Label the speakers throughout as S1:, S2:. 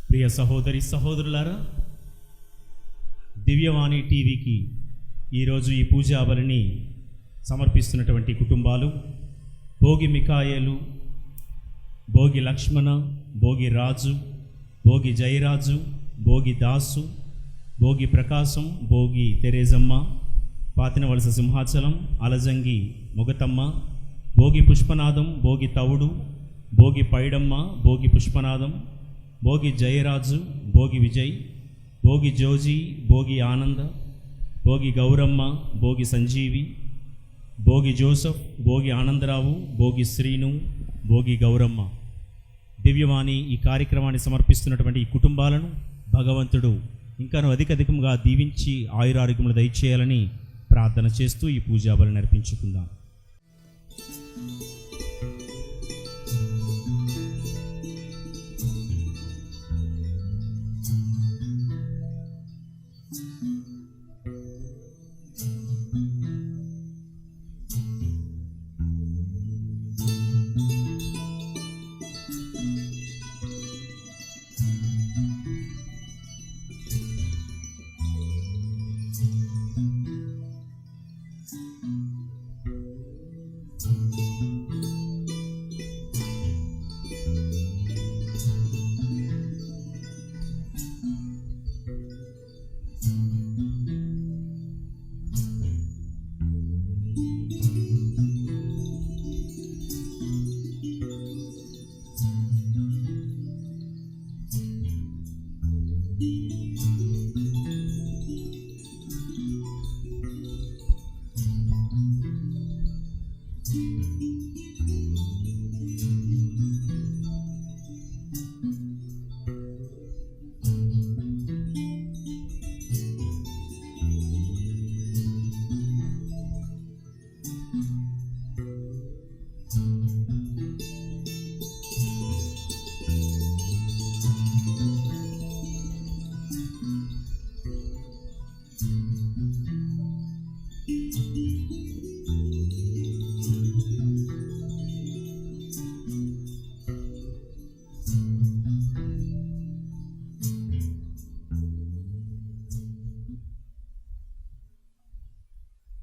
S1: ప్రియ సహోదరి సహోదరులారా, దివ్యవాణి టీవీకి ఈరోజు ఈ పూజా బలిని సమర్పిస్తున్నటువంటి కుటుంబాలు భోగి మికాయేలు, భోగి లక్ష్మణ, భోగి రాజు, భోగి జయరాజు, భోగి దాసు, భోగి ప్రకాశం, భోగి తెరేజమ్మ, పాతినవలస సింహాచలం, అలజంగి మొగతమ్మ, భోగి పుష్పనాదం, భోగి తవుడు, భోగి పైడమ్మ, భోగి పుష్పనాదం, భోగి జయరాజు, భోగి విజయ్, భోగి జోజి, భోగి ఆనంద, భోగి గౌరమ్మ, భోగి సంజీవి, భోగి జోసఫ్, భోగి ఆనందరావు, భోగి శ్రీను, భోగి గౌరమ్మ. దివ్యవాణి ఈ కార్యక్రమాన్ని సమర్పిస్తున్నటువంటి ఈ కుటుంబాలను భగవంతుడు ఇంకాను అధికంగా దీవించి ఆయురారోగ్యములు దయచేయాలని ప్రార్థన చేస్తూ ఈ పూజా బలిని అర్పించుకుందాం.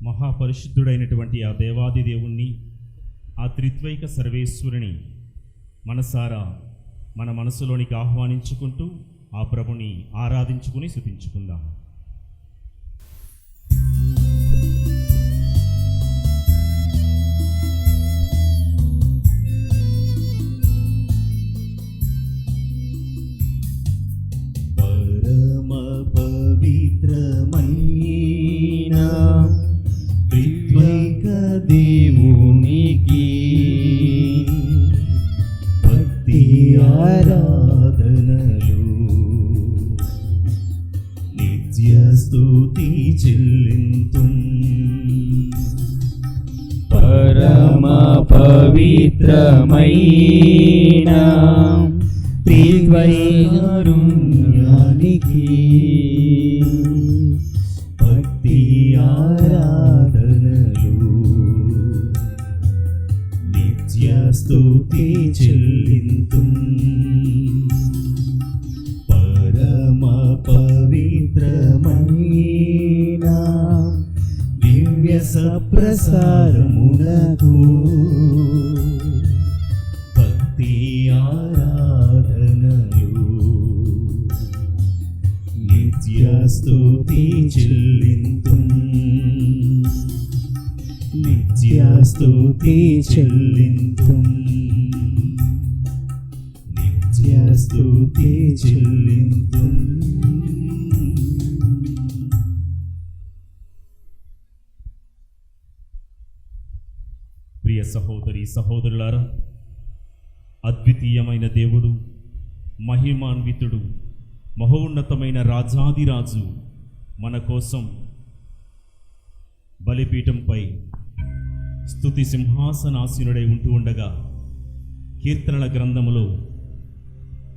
S1: మహాపరిశుద్ధుడైనటువంటి ఆ దేవాది దేవుణ్ణి, ఆ త్రిత్వైక సర్వేశ్వరుని మనసారా మన మనసులోనికి ఆహ్వానించుకుంటూ ఆ ప్రభుని ఆరాధించుకుని స్తుతించుకుందాం.
S2: పరమ పవిత్రమైన త్రిత్వైక దేవునికి భక్తి ఆరాధనలు నిత్య స్తుతి చెల్లింతుం. పరమ పవిత్రమైన త్రిత్వైకారుణ్యానికి భక్తి ఆరాధనలు నిత్య స్తుతి చెల్లింతుం. పరమ పవిత్రమైన దివ్య సప్రసారమునకు భక్తి ఆరాధనలు నిత్య స్తుతి చెల్లింతుం. నిత్య స్తుతి చెల్లింతుం. నిత్య స్తుతి చెల్లింతుం.
S1: ప్రియ సహోదరి సహోదరులారా, అద్వితీయమైన దేవుడు, మహిమాన్వితుడు, మహోన్నతమైన రాజాదిరాజు మన కోసం బలిపీఠంపై స్తుతి సింహాసనాసీనుడై ఉంటూ ఉండగా కీర్తనల గ్రంథములో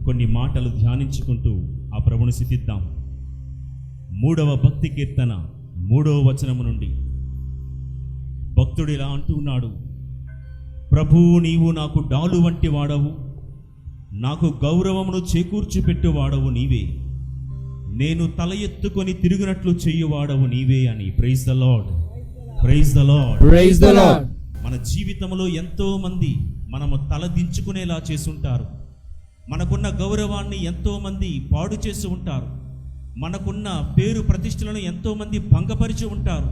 S1: కొన్ని మాటలు ధ్యానించుకుంటూ ఆ ప్రభుని స్తుతిద్దాం. 3వ భక్తి కీర్తన 3వ వచనము నుండి భక్తుడు ఇలా అంటూ ఉన్నాడు: ప్రభువు, నీవు నాకు డాలు వంటి వాడవు, నాకు గౌరవమును చేకూర్చిపెట్టువాడవు నీవే, నేను తల ఎత్తుకొని తిరుగునట్లు చెయ్యువాడవు నీవే అని. Praise the Lord, praise the Lord,
S3: praise the Lord.
S1: మన జీవితంలో ఎంతో మంది మనము తల దించుకునేలా చేసుంటారు. మనకున్న గౌరవాన్ని ఎంతో మంది పాడు చేసి ఉంటారు. మనకున్న పేరు ప్రతిష్టలను ఎంతో మంది భంగపరిచి ఉంటారు.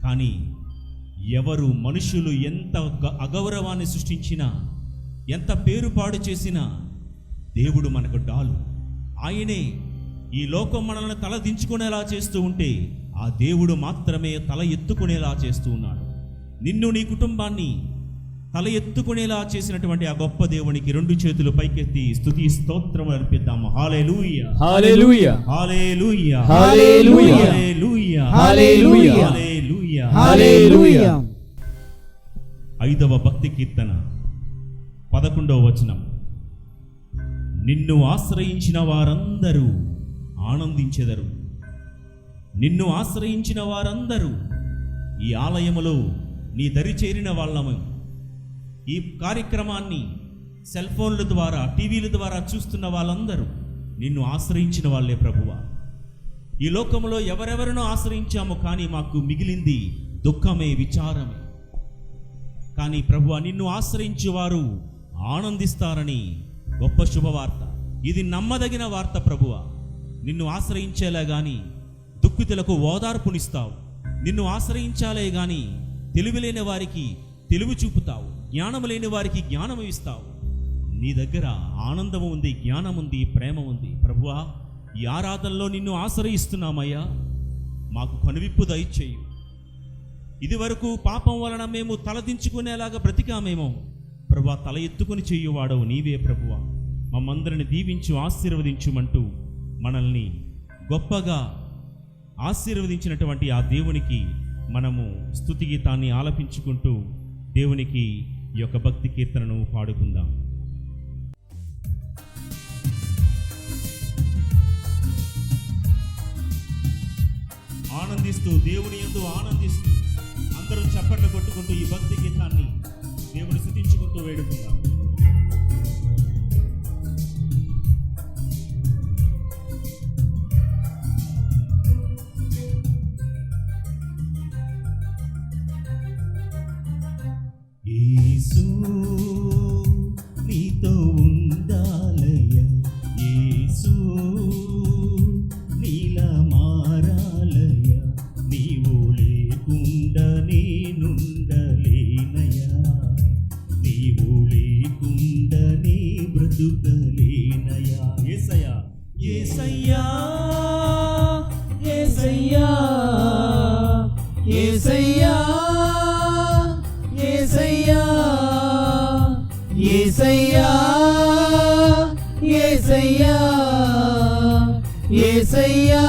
S1: కానీ ఎవరు మనుషులు ఎంత అగౌరవాన్ని సృష్టించినా, ఎంత పేరు పాడు చేసినా, దేవుడు మనకు డాలు. ఆయనే ఈ లోకం మనల్ని తల దించుకునేలా చేస్తూ ఉంటే, ఆ దేవుడు మాత్రమే తల ఎత్తుకునేలా చేస్తూ ఉన్నాడు. నిన్ను, నీ కుటుంబాన్ని తల ఎత్తుకునేలా చేసినటువంటి ఆ గొప్ప దేవునికి రెండు చేతులు పైకెత్తి స్తుతి స్తోత్రములు అర్పిద్దాము. హల్లెలూయా,
S3: hallelujah,
S1: hallelujah,
S3: hallelujah,
S1: hallelujah,
S3: hallelujah,
S1: hallelujah,
S3: హల్లెలూయా.
S1: 5వ భక్తి కీర్తన 11వ వచనం. నిన్ను ఆశ్రయించిన వారందరూ ఆనందించెదరు. నిన్ను ఆశ్రయించిన వారందరూ, ఈ ఆలయములో నీ దరి చేరిన వాళ్ళము, ఈ కార్యక్రమాన్ని సెల్ ఫోన్ల ద్వారా, టీవీల ద్వారా చూస్తున్న వాళ్ళందరూ నిన్ను ఆశ్రయించిన వాళ్ళే ప్రభువా. ఈ లోకంలో ఎవరెవరినో ఆశ్రయించాము, కానీ మాకు మిగిలింది దుఃఖమే, విచారమే. కానీ ప్రభువా, నిన్ను ఆశ్రయించేవారు ఆనందిస్తారని గొప్ప శుభవార్త. ఇది నమ్మదగిన వార్త ప్రభువా. నిన్ను ఆశ్రయించేలా గాని దుఃఖితులకు ఓదార్పునిస్తావు. నిన్ను ఆశ్రయించాలే గాని తెలివిలేని వారికి తెలివి చూపుతావు, జ్ఞానము లేని వారికి జ్ఞానము ఇస్తావు. నీ దగ్గర ఆనందము ఉంది, జ్ఞానం ఉంది, ప్రేమ ఉంది. ప్రభువా, ఈ ఆరాధనలో నిన్ను ఆశ్రయిస్తున్నామయ్యా. మాకు కనువిప్పు దయచేయు. ఇది వరకు పాపం వలన మేము తలదించుకునేలాగా బ్రతికామేమో ప్రభువా, తల ఎత్తుకొని చెయ్యువాడవు నీవే ప్రభువా. మమ్మందరిని దీవించు, ఆశీర్వదించుమంటూ మనల్ని గొప్పగా ఆశీర్వదించినటువంటి ఆ దేవునికి మనము స్తుతి గీతాన్ని ఆలపించుకుంటూ దేవునికి ఈ యొక్క భక్తి కీర్తనను పాడుకుందాం. ఆనందిస్తూ, దేవుని యందు ఆనందిస్తూ అందరూ చప్పట్లు కొట్టుకుంటూ ఈ భక్తి గీతాన్ని దేవుని స్తుతించుకుంటూ వేడుకుందాం. యేసు నీతో ఉండాలయ్యా, యేసు నీలా మారాలయ్యా, నీవు లేకుండా నేనుండలేనయ్యా, నీవు లేకుండా నీ బ్రతుకలేనయ్యా. యేసయ్యా, యేసయ్యా,
S3: యేసయ్యా, యేసయ్యా, యేసయ్యా, యేసయ్యా, యేసయ్యా, యేసయ్యా,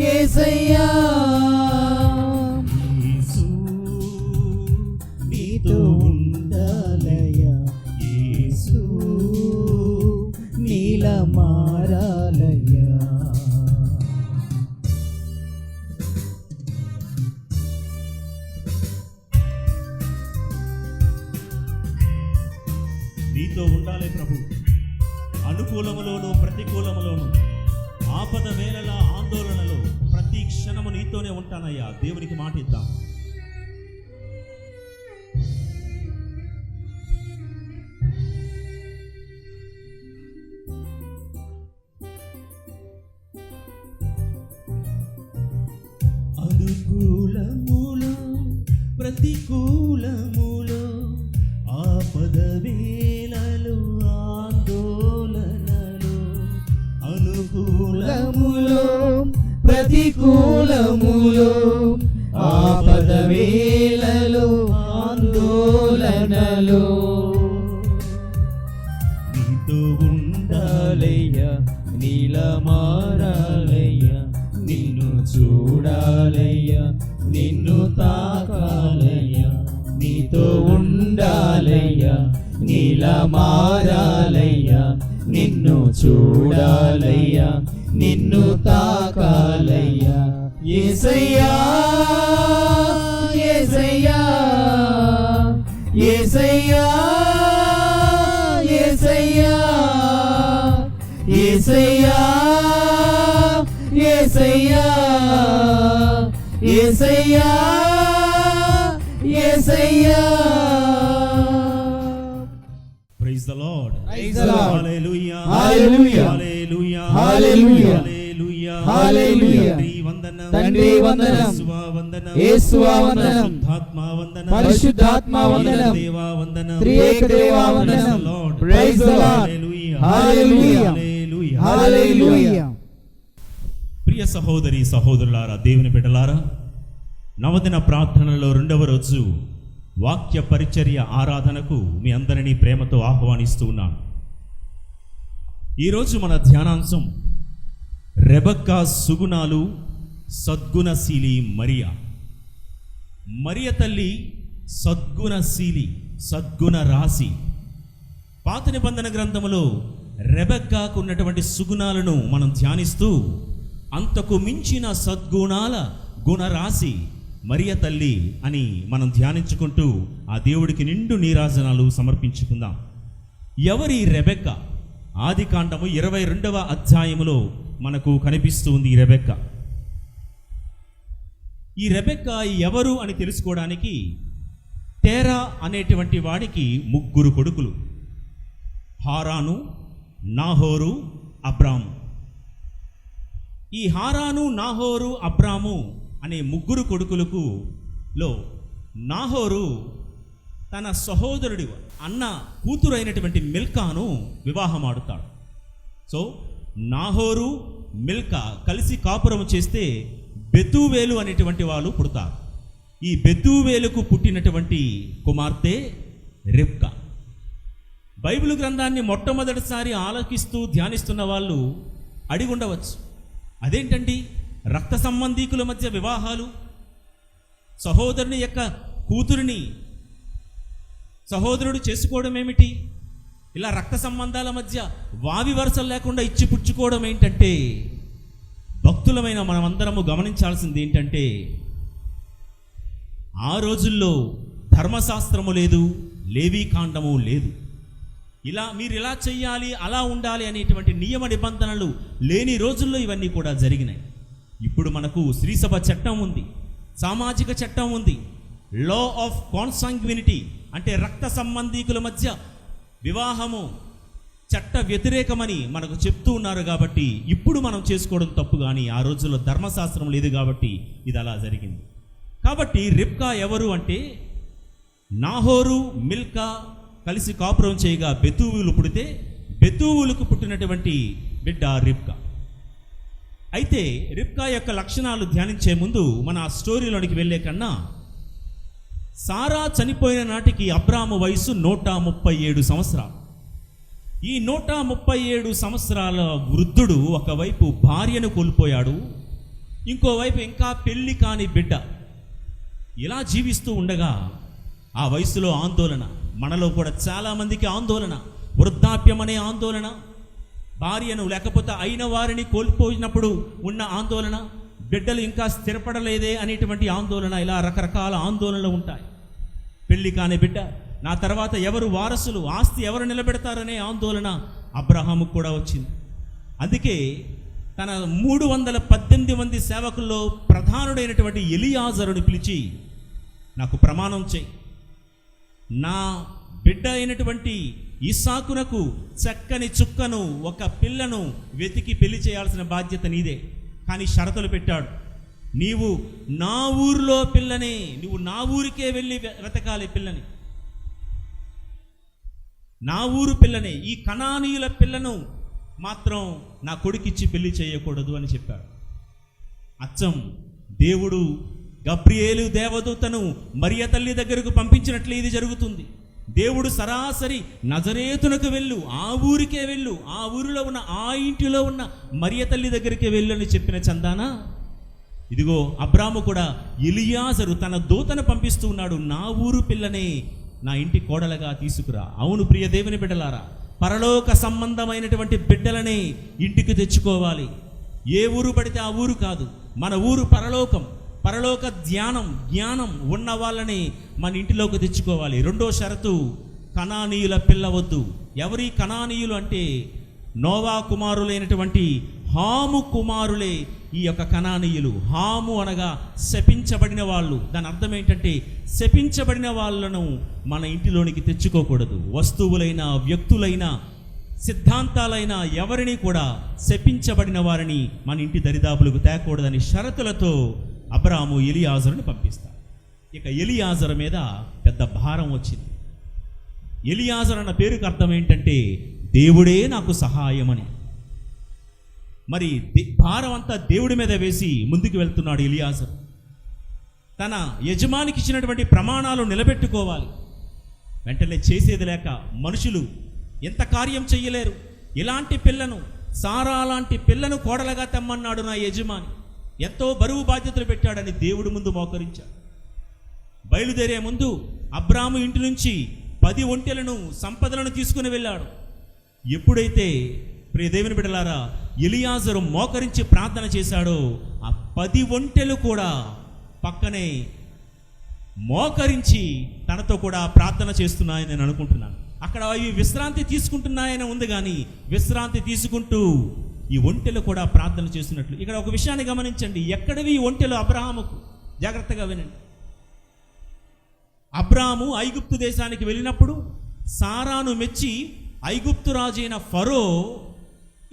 S3: యేసయ్యా.
S1: యేసు నీతో ఉండాలయ్యా, యేసు
S3: నీలా మారాలయ్యా.
S1: నీతో ఉండాలి ప్రభు. అనుకూలములోను ప్రతికూలములోను, ఆపద వేళల ఆందోళనలో ప్రతి క్షణము నీతోనే ఉంటానయ్యా. దేవునికి మాట ఇద్దాం. అనుకూలములో ప్రతికూలములో, ఆపద వేళలో ఆందోళనలో,
S3: అనుకూలములో ప్రతికూలములో, ఆపద వేళలో ఆందోళనలో,
S1: నీతో
S3: ఉండాలయ్యా, నీలా మారాలయ్యా, నిన్ను చూడాలయ్యా, నిన్ను తాకాలయ్యా, నీతో ఉండాలయ్యా, నీలా మారాలయ్యా, నిన్ను చూడాలయ్యా, నిన్ను తాకాలయ్యా. యేసయ్యా, యేసయ్యా, యేసయ్యా, యేసయ్యా యేసయ్యా యేసయ్యా.
S1: Praise the Lord.
S3: Praise the Lord.
S1: Hallelujah
S3: hallelujah.
S1: Hallelujah
S3: hallelujah.
S1: Hallelujah.
S3: Hallelujah.
S1: తండ్రి వందనం,
S3: తండ్రి వందనం,
S1: యేసువా వందనం,
S3: యేసువా వందనం,
S1: పరిశుద్ధాత్మ వందనం,
S3: పరిశుద్ధాత్మ వందనం,
S1: దేవా వందనం,
S3: త్రియేక దేవా వందనం. Praise the Lord.
S1: Hallelujah.
S3: Hallelujah.
S1: Hallelujah.
S3: Hallelujah.
S1: ప్రియ సహోదరి సహోదరులారా, దేవుని బిడ్డలారా, నవదిన ప్రార్థనలో రెండవ రోజు వాక్య పరిచర్య ఆరాధనకు మీ అందరినీ ప్రేమతో ఆహ్వానిస్తూ ఉన్నాను. ఈరోజు మన ధ్యానాంశం రెబెక్కా సుగుణాలు, సద్గుణశీలి మరియా. మరియ తల్లి సద్గుణశీలి, సద్గుణ రాశి. పాత నిబంధన గ్రంథములో రెబెక్కాకు ఉన్నటువంటి సుగుణాలను మనం ధ్యానిస్తూ అంతకు మించిన సద్గుణాల గుణరాశి మరియ తల్లి అని మనం ధ్యానించుకుంటూ ఆ దేవుడికి నిండు నీరాజనాలు సమర్పించుకుందాం. ఎవరి రెబెక్కా? ఆదికాండము 22వ అధ్యాయములో మనకు కనిపిస్తుంది ఈ రెబెక్కా. ఈ రెబెక్కా ఎవరు అని తెలుసుకోవడానికి తేరా అనేటువంటి వాడికి 3 కొడుకులు, హారాను, నాహోరు, అబ్రాము. ఈ హారాను, నాహోరు, అబ్రాము అనే 3 కొడుకులకు నాహోరు తన సహోదరుడి అన్న కూతురు అయినటువంటి మిల్కాను వివాహం ఆడుతాడు. సో నాహోరు, మిల్కా కలిసి కాపురం చేస్తే బెతూవేలు అనేటువంటి వాళ్ళు పుడతారు. ఈ బెతూవేలుకు పుట్టినటువంటి కుమార్తె రిబ్కా. బైబిల్ గ్రంథాన్ని మొట్టమొదటిసారి ఆలకిస్తూ ధ్యానిస్తున్న వాళ్ళు అడిగి ఉండవచ్చు, అదేంటండి రక్త సంబంధీకుల మధ్య వివాహాలు, సహోదరుని యొక్క కూతురిని సహోదరుడు చేసుకోవడం ఏమిటి, ఇలా రక్త సంబంధాల మధ్య వావి వరుసలు లేకుండా ఇచ్చి పుచ్చుకోవడం ఏంటంటే, భక్తులమైన మనమందరము గమనించాల్సింది ఏంటంటే, ఆ రోజుల్లో ధర్మశాస్త్రము లేదు, లేవీకాండము లేదు. మీరు ఇలా చెయ్యాలి, అలా ఉండాలి అనేటువంటి నియమ నిబంధనలు లేని రోజుల్లో ఇవన్నీ కూడా జరిగినాయి. ఇప్పుడు మనకు శ్రీసభ చట్టం ఉంది, సామాజిక చట్టం ఉంది, లా ఆఫ్ కాన్సాంగ్వినిటీ అంటే రక్త సంబంధీకుల మధ్య వివాహము చట్ట వ్యతిరేకమని మనకు చెప్తూ ఉన్నారు. కాబట్టి ఇప్పుడు మనం చేసుకోవడం తప్పు, కానీ ఆ రోజుల్లో ధర్మశాస్త్రం లేదు కాబట్టి ఇది అలా జరిగింది. కాబట్టి రిబ్కా ఎవరు అంటే, నాహోరు, మిల్కా కలిసి కాపురం చేయగా బెతూవులు పుడితే బెతూవులకు పుట్టినటువంటి బిడ్డ రిబ్కా. అయితే రిబ్కా యొక్క లక్షణాలు ధ్యానించే ముందు మన ఆ స్టోరీలోనికి వెళ్ళే కన్నా, సారా చనిపోయిన నాటికి అబ్రాము వయసు 137 సంవత్సరాలు. ఈ 137 సంవత్సరాల వృద్ధుడు ఒకవైపు భార్యను కోల్పోయాడు, ఇంకోవైపు ఇంకా పెళ్లి కాని బిడ్డ. ఇలా జీవిస్తూ ఉండగా ఆ వయసులో ఆందోళన, మనలో కూడా చాలామందికి ఆందోళన, వృద్ధాప్యం అనే ఆందోళన, భార్యను లేకపోతే అయిన వారిని కోల్పోయినప్పుడు ఉన్న ఆందోళన, బిడ్డలు ఇంకా స్థిరపడలేదే అనేటువంటి ఆందోళన, ఇలా రకరకాల ఆందోళనలు ఉంటాయి. పెళ్లి కాని బిడ్డ, నా తర్వాత ఎవరు వారసులు, ఆస్తి ఎవరు నిలబెడతారనే ఆందోళన అబ్రహాముకు కూడా వచ్చింది. అందుకే తన 318 మంది సేవకుల్లో ప్రధానుడైనటువంటి ఎలియాజరుని పిలిచి, నాకు ప్రమాణం చేయి, నా బిడ్డ అయినటువంటి ఇస్సాకునకు చక్కని చుక్కను, ఒక పిల్లను వెతికి పెళ్లి చేయాల్సిన బాధ్యత నీదే. కానీ షరతులు పెట్టాడు, నీవు నా ఊరిలో పిల్లని, నువ్వు నా ఊరికే వెళ్ళి వెతకాలి పిల్లని, నా ఊరు పిల్లని, ఈ కనానీయుల పిల్లను మాత్రం నా కొడుకిచ్చి పెళ్లి చేయకూడదు అని చెప్పాడు. అచ్చం దేవుడు గబ్రియేలు దేవదూతను మరియ తల్లి దగ్గరకు పంపించినట్లు ఇది జరుగుతుంది. దేవుడు సరాసరి నజరేతునకు వెళ్ళు, ఆ ఊరికే వెళ్ళు, ఆ ఊరిలో ఉన్న ఆ ఇంటిలో ఉన్న మరియ తల్లి దగ్గరికి వెళ్ళు అని చెప్పిన చందాన, ఇదిగో అబ్రాము కూడా ఎలియాజరు తన దూతను పంపిస్తూ ఉన్నాడు, నా ఊరు పిల్లనే నా ఇంటి కోడలుగా తీసుకురా. అవును ప్రియ దేవుని బిడ్డలారా, పరలోక సంబంధమైనటువంటి బిడ్డలనే ఇంటికి తెచ్చుకోవాలి. ఏ ఊరు పడితే ఆ ఊరు కాదు, మన ఊరు పరలోకం. పరలోక జ్ఞానం ఉన్న వాళ్ళని మన ఇంటిలోకి తెచ్చుకోవాలి. రెండో షరతు, కనానీయుల పిల్ల వద్దు. ఎవరి కనానీయులు అంటే, నోవా కుమారులైనటువంటి హాము కుమారులే ఈ యొక్క కనానీయులు. హాము అనగా శపించబడిన వాళ్ళు. దాని అర్థం ఏంటంటే శపించబడిన వాళ్ళను మన ఇంటిలోనికి తెచ్చుకోకూడదు. వస్తువులైన, వ్యక్తులైన, సిద్ధాంతాలైన ఎవరిని కూడా శపించబడిన వారిని మన ఇంటి దరిదాపులకు తేకూడదని షరతులతో అబ్రాహాము ఎలియాజరుని పంపిస్తారు. ఇక ఎలియాజరు మీద పెద్ద భారం వచ్చింది. ఎలియాజరు అన్న పేరుకి అర్థం ఏంటంటే దేవుడే నాకు సహాయమని. మరి భారం అంతా దేవుడి మీద వేసి ముందుకు వెళ్తున్నాడు ఎలియాజరు. తన యజమానికి ఇచ్చినటువంటి ప్రమాణాలు నిలబెట్టుకోవాలి. వెంటనే చేసేది లేక మనుషులు ఎంత కార్యం చెయ్యలేరు. ఇలాంటి పిల్లను, సారా లాంటి పిల్లను కోడలుగా తెమ్మన్నాడు నా యజమాని, ఎంతో బరువు బాధ్యతలు పెట్టాడని దేవుడి ముందు మోకరించాడు. బయలుదేరే ముందు అబ్రాము ఇంటి నుంచి 10 ఒంటెలను, సంపదలను తీసుకుని వెళ్ళాడు. ఎప్పుడైతే ప్రియ దేవుని బిడ్డలారా ఎలియాజరు మోకరించి ప్రార్థన చేశాడో ఆ 10 ఒంటెలు కూడా పక్కనే మోకరించి తనతో కూడా ప్రార్థన చేస్తున్నాయని నేను అనుకుంటున్నాను. అక్కడ అవి విశ్రాంతి తీసుకుంటున్నాయని ఉంది, కానీ విశ్రాంతి తీసుకుంటూ ఈ ఒంటెలు కూడా ప్రార్థన చేస్తున్నట్లు. ఇక్కడ ఒక విషయాన్ని గమనించండి. ఎక్కడివి ఈ ఒంటెలు అబ్రాహాముకు? జాగ్రత్తగా వినండి. అబ్రాహాము ఐగుప్తు దేశానికి వెళ్ళినప్పుడు సారాను మెచ్చి ఐగుప్తు రాజైన ఫరో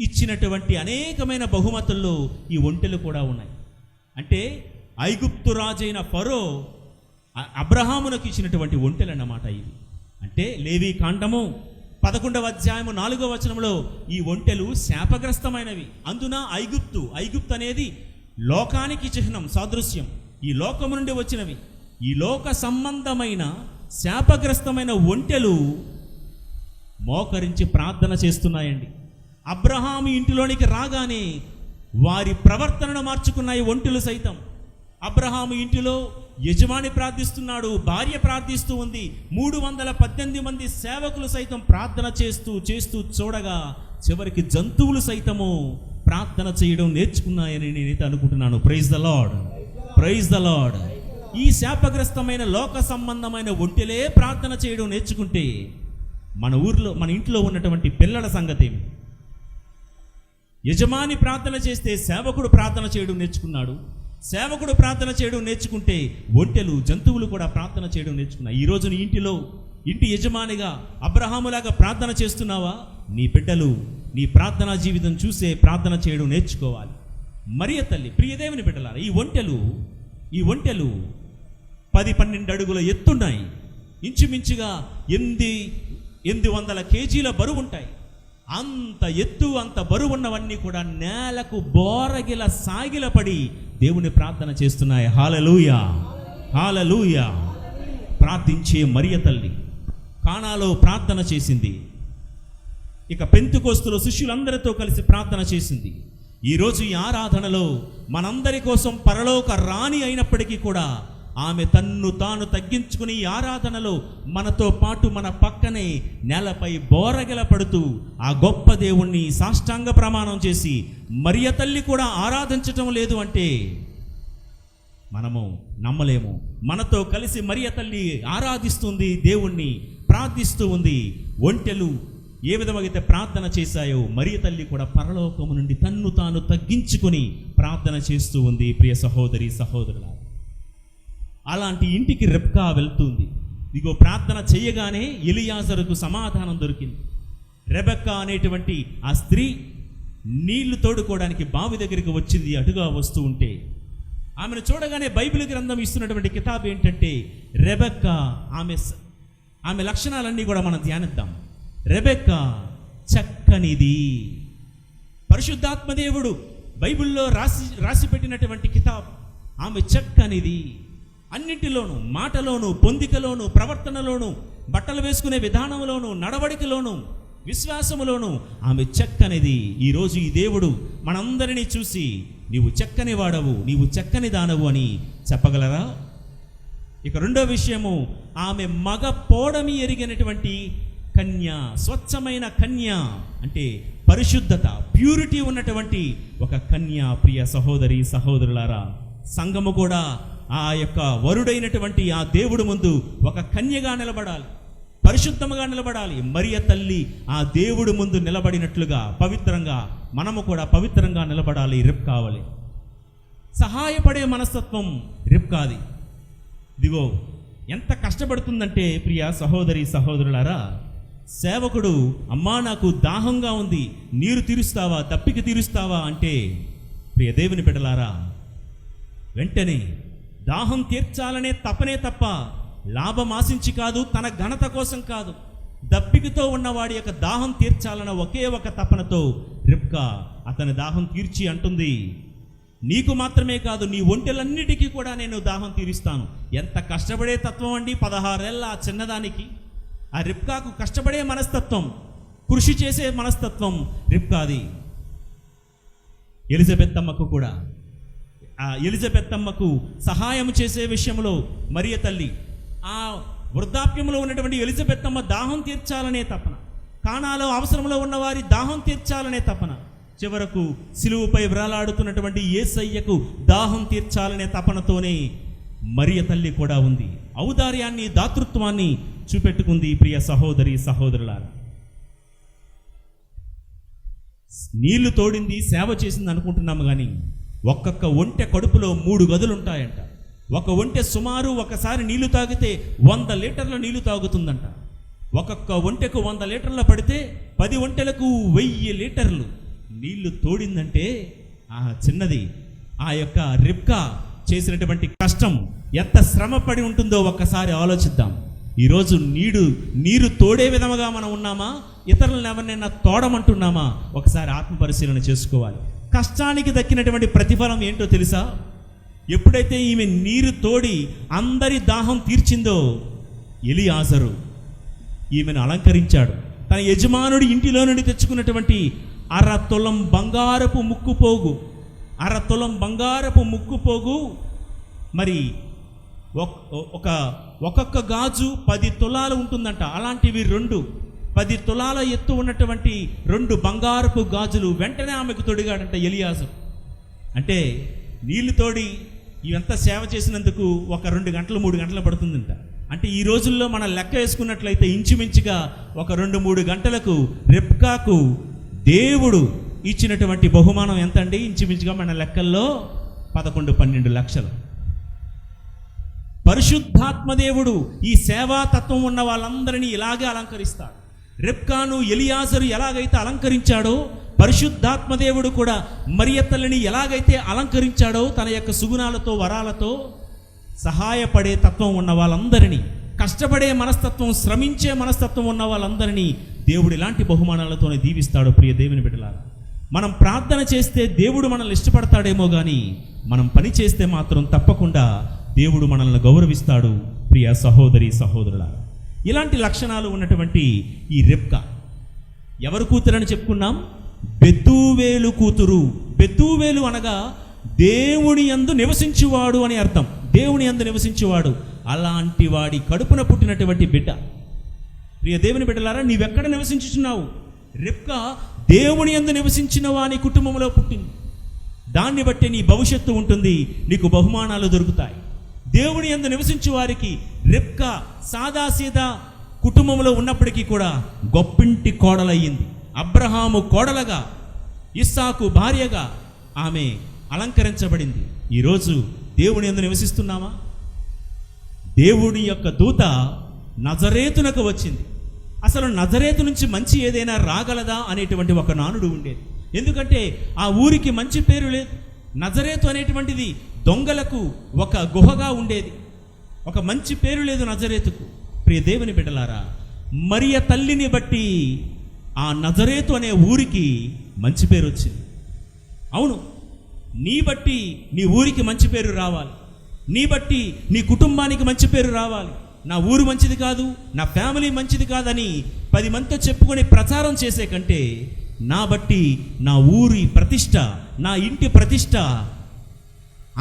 S1: ఇచ్చినటువంటి అనేకమైన బహుమతుల్లో ఈ ఒంటెలు కూడా ఉన్నాయి. అంటే ఐగుప్తు రాజైన ఫరో అబ్రహామునకు ఇచ్చినటువంటి ఒంటెలు అన్నమాట ఇవి. అంటే లేవి కాండము 11వ అధ్యాయము 4వ వచనంలో ఈ ఒంటెలు శాపగ్రస్తమైనవి. అందున ఐగుప్తు అనేది లోకానికి చిహ్నం, సాదృశ్యం. ఈ లోకము నుండి వచ్చినవి. ఈ లోక సంబంధమైన శాపగ్రస్తమైన ఒంటెలు మోకరించి ప్రార్థన చేస్తున్నాయండి. అబ్రహాము ఇంటిలోనికి రాగానే వారి ప్రవర్తనను మార్చుకున్నాయి ఒంటెలు సైతం. అబ్రహాము ఇంటిలో యజమాని ప్రార్థిస్తున్నాడు, భార్య ప్రార్థిస్తూ ఉంది. 318 మంది సేవకులు సైతం ప్రార్థన చేస్తూ చూడగా చివరికి జంతువులు సైతము ప్రార్థన చేయడం నేర్చుకున్నాయని నేనైతే అనుకుంటున్నాను. Praise the Lord, praise the Lord. ఈ శాపగ్రస్తమైన లోక సంబంధమైన ఒంటెలే ప్రార్థన చేయడం నేర్చుకుంటే మన ఊర్లో, మన ఇంట్లో ఉన్నటువంటి పిల్లల సంగతి ఏమి? యజమాని ప్రార్థన చేస్తే సేవకుడు ప్రార్థన చేయడం నేర్చుకున్నాడు. సేవకుడు ప్రార్థన చేయడం నేర్చుకుంటే ఒంటెలు, జంతువులు కూడా ప్రార్థన చేయడం నేర్చుకున్నాయి. ఈరోజు నీ ఇంటిలో ఇంటి యజమానిగా అబ్రహాములాగా ప్రార్థన చేస్తున్నావా? నీ బిడ్డలు నీ ప్రార్థనా జీవితం చూసే ప్రార్థన చేయడం నేర్చుకోవాలి. మరియ తల్లి, ప్రియదేవుని బిడ్డలారా, ఈ ఒంటెలు 10-12 అడుగుల ఎత్తున్నాయి. ఇంచుమించుగా 800 కేజీల బరువు ఉంటాయి. అంత ఎత్తు, అంత బరువున్నవన్నీ కూడా నేలకు బోరగిల సాగిలపడి దేవుని ప్రార్థన చేస్తున్నాయి. హల్లెలూయా, హల్లెలూయా. ప్రార్థించే మరియ తల్లి కానాలో ప్రార్థన చేసింది. ఇక పెంతెకొస్తులో శిష్యులందరితో కలిసి ప్రార్థన చేసింది. ఈరోజు ఈ ఆరాధనలో మనందరి కోసం పరలోక రాణి అయినప్పటికీ కూడా ఆమె తన్ను తాను తగ్గించుకుని ఈ ఆరాధనలో మనతో పాటు మన పక్కనే నేలపై బోరగెల పడుతూ ఆ గొప్ప దేవుణ్ణి సాష్టాంగ ప్రమాణం చేసి మరియ తల్లి కూడా ఆరాధించటం లేదు అంటే మనము నమ్మలేము. మనతో కలిసి మరియ తల్లి ఆరాధిస్తుంది, దేవుణ్ణి ప్రార్థిస్తూ ఉంది. ఒంటెలు ఏ విధమైతే ప్రార్థన చేశాయో మరియ తల్లి కూడా పరలోకము నుండి తన్ను తాను తగ్గించుకొని ప్రార్థన చేస్తూ ఉంది. ప్రియ సహోదరి సహోదరుల, అలాంటి ఇంటికి రెబ్కా వెళ్తుంది. ఇదిగో ప్రార్థన చేయగానే ఎలియాజరుకు సమాధానం దొరికింది. రెబెక్కా అనేటువంటి ఆ స్త్రీ నీళ్లు తోడుకోవడానికి బావి దగ్గరికి వచ్చింది. అటుగా వస్తూ ఉంటే ఆమెను చూడగానే బైబిల్ గ్రంథం ఇస్తున్నటువంటి కితాబ్ ఏంటంటే రెబెక్కా, ఆమె లక్షణాలన్నీ కూడా మనం ధ్యానిద్దాం. రెబెక్కా చక్కనిది. పరిశుద్ధాత్మదేవుడు బైబిల్లో రాసి పెట్టినటువంటి కితాబ్. ఆమె చక్కనిది. అన్నింటిలోనూ, మాటలోనూ, పొందికలోనూ, ప్రవర్తనలోనూ, బట్టలు వేసుకునే విధానంలోనూ, నడవడికలోనూ, విశ్వాసములోనూ ఆమె చక్కనిది. ఈరోజు ఈ దేవుడు మనందరినీ చూసి నీవు చక్కని వాడవు, నీవు చక్కని దానవు అని చెప్పగలరా? ఇక రెండో విషయము, ఆమె మగ పోడమి ఎరిగినటువంటి కన్య, స్వచ్ఛమైన కన్య, అంటే పరిశుద్ధత, ప్యూరిటీ ఉన్నటువంటి ఒక కన్య. ప్రియ సహోదరి సహోదరులారా, సంఘము కూడా ఆ యొక్క వరుడైనటువంటి ఆ దేవుడు ముందు ఒక కన్యగా నిలబడాలి, పరిశుద్ధముగా నిలబడాలి. మరియ తల్లి ఆ దేవుడు ముందు నిలబడినట్లుగా పవిత్రంగా మనము కూడా పవిత్రంగా నిలబడాలి. కావాలి సహాయపడే మనస్తత్వం రిబ్కాది. ఇదిగో ఎంత కష్టపడుతుందంటే ప్రియ సహోదరి సహోదరులారా, సేవకుడు అమ్మా నాకు దాహంగా ఉంది, నీరు తీరుస్తావా, దప్పికి తీరుస్తావా అంటే ప్రియ దేవుని బిడ్డలారా, వెంటనే దాహం తీర్చాలనే తపనే తప్ప లాభం ఆశించి కాదు, తన ఘనత కోసం కాదు, దప్పికతో ఉన్నవాడి యొక్క దాహం తీర్చాలన్న ఒకే ఒక తపనతో రిబ్కా అతని దాహం తీర్చి అంటుంది, నీకు మాత్రమే కాదు నీ ఒంటెలన్నిటికీ కూడా నేను దాహం తీరుస్తాను. ఎంత కష్టపడే తత్వం అండి 16 ఏళ్ళ ఆ చిన్నదానికి. ఆ రిబ్కాకు కష్టపడే మనస్తత్వం, కృషి చేసే మనస్తత్వం రిబ్కాది. ఎలిజబెత్ అమ్మకు కూడా, ఆ ఎలిజబెత్ అమ్మకు సహాయం చేసే విషయంలో మరియ తల్లి, ఆ వృద్ధాప్యంలో ఉన్నటువంటి ఎలిజబెత్ అమ్మ దాహం తీర్చాలనే తపన, కానాలో అవసరంలో ఉన్నవారి దాహం తీర్చాలనే తపన, చివరకు సిలువపై వ్రాలాడుతున్నటువంటి యేసయ్యకు దాహం తీర్చాలనే తపనతోనే మరియ తల్లి కూడా ఉంది. ఔదార్యాన్ని, దాతృత్వాన్ని చూపెట్టుకుంది. ప్రియ సహోదరి సహోదరులారా, నీళ్లు తోడింది, సేవ చేసింది అనుకుంటున్నాము కానీ ఒక్కొక్క ఒంటె కడుపులో 3 గదులు ఉంటాయంట. ఒక ఒంటె సుమారు ఒకసారి నీళ్లు తాగితే 100 లీటర్ల నీళ్లు తాగుతుందంట. ఒక్కొక్క ఒంటెకు 100 లీటర్ల పడితే 10 ఒంటెలకు 1000 లీటర్లు నీళ్లు తోడిందంటే ఆ చిన్నది, ఆ యొక్క రిబ్కా చేసినటువంటి కష్టం ఎంత శ్రమ పడి ఉంటుందో ఒక్కసారి ఆలోచిద్దాం. ఈరోజు నీరు తోడే విధముగా మనం ఉన్నామా, ఇతరులను ఎవరినైనా తోడమంటున్నామా? ఒకసారి ఆత్మపరిశీలన చేసుకోవాలి. కష్టానికి దక్కినటువంటి ప్రతిఫలం ఏంటో తెలుసా? ఎప్పుడైతే ఈమె నీరు తోడి అందరి దాహం తీర్చిందో, ఎలియాజరు ఈమెను అలంకరించాడు. తన యజమానుడి ఇంటిలో నుండి తెచ్చుకున్నటువంటి 1/2 తులం బంగారపు ముక్కుపోగు, 1/2 తులం బంగారపు ముక్కుపోగు, మరి ఒక్కొక్క గాజు 10 తులాలు ఉంటుందంట. అలాంటివి 10 తులాల ఎత్తు ఉన్నటువంటి 2 బంగారపు గాజులు వెంటనే ఆమెకు తొడిగాడంట ఎలియాజరు. అంటే నీళ్లు తోడి ఇవంతా సేవ చేసినందుకు ఒక 2 గంటలు 3 గంటలు పడుతుందంట. అంటే ఈ రోజుల్లో మనం లెక్క వేసుకున్నట్లయితే ఇంచుమించుగా ఒక 2-3 గంటలకు రిబ్కాకు దేవుడు ఇచ్చినటువంటి బహుమానం ఎంత అండి? ఇంచుమించుగా మన లెక్కల్లో 11-12 లక్షలు. పరిశుద్ధాత్మదేవుడు ఈ సేవాతత్వం ఉన్న వాళ్ళందరినీ ఇలాగే అలంకరిస్తాడు. రిబ్కాను ఎలియాజరు ఎలాగైతే అలంకరించాడో, పరిశుద్ధాత్మదేవుడు కూడా మరియ తల్లిని ఎలాగైతే అలంకరించాడో తన యొక్క సుగుణాలతో, వరాలతో, సహాయపడే తత్వం ఉన్న వాళ్ళందరినీ, కష్టపడే మనస్తత్వం, శ్రమించే మనస్తత్వం ఉన్న వాళ్ళందరినీ దేవుడు ఇలాంటి బహుమానాలతోనే దీవిస్తాడు. ప్రియ దేవుని బిడ్డలారా, మనం ప్రార్థన చేస్తే దేవుడు మనల్ని ఇష్టపడతాడేమో కానీ మనం పని చేస్తే మాత్రం తప్పకుండా దేవుడు మనల్ని గౌరవిస్తాడు. ప్రియ సహోదరి సహోదరులారా, ఇలాంటి లక్షణాలు ఉన్నటువంటి ఈ రిబ్కా ఎవరు కూతురని చెప్పుకున్నాం? బెతూవేలు కూతురు. బెతూవేలు అనగా దేవుని యందు నివసించువాడు అని అర్థం. దేవుని యందు నివసించువాడు. అలాంటి వాడి కడుపున పుట్టినటువంటి బిడ్డ. ప్రియ దేవుని బిడ్డలారా, నీవెక్కడ నివసించుచున్నావు? రిబ్కా దేవుని యందు నివసించిన వాని కుటుంబంలో పుట్టింది. దాన్ని బట్టి నీ భవిష్యత్తు ఉంటుంది, నీకు బహుమానాలు దొరుకుతాయి. దేవుని యందు నివసించే వారికి రిబ్కా సాదాసీదా కుటుంబంలో ఉన్నప్పటికీ కూడా గొప్పింటి కోడలయ్యింది. అబ్రహాము కోడలగా, ఇస్సాకు భార్యగా ఆమె అలంకరించబడింది. ఈరోజు దేవుని యందు నివసిస్తున్నామా? దేవుని యొక్క దూత నజరేతునకు వచ్చింది. అసలు నజరేతు నుంచి మంచి ఏదైనా రాగలదా అనేటువంటి ఒక నానుడు ఉండేది. ఎందుకంటే ఆ ఊరికి మంచి పేరు లేదు. నజరేతు అనేటువంటిది దొంగలకు ఒక గుహగా ఉండేది. ఒక మంచి పేరు లేదు నజరేతుకు. ప్రియ దేవుని బిడ్డలారా, మరియ తల్లిని బట్టి ఆ నజరేతు అనే ఊరికి మంచి పేరు వచ్చింది. అవును, నీ బట్టి నీ ఊరికి మంచి పేరు రావాలి, నీ బట్టి నీ కుటుంబానికి మంచి పేరు రావాలి. నా ఊరు మంచిది కాదు, నా ఫ్యామిలీ మంచిది కాదని 10 మందితో చెప్పుకొని ప్రచారం చేసే కంటే, నా బట్టి నా ఊరి ప్రతిష్ట, నా ఇంటి ప్రతిష్ట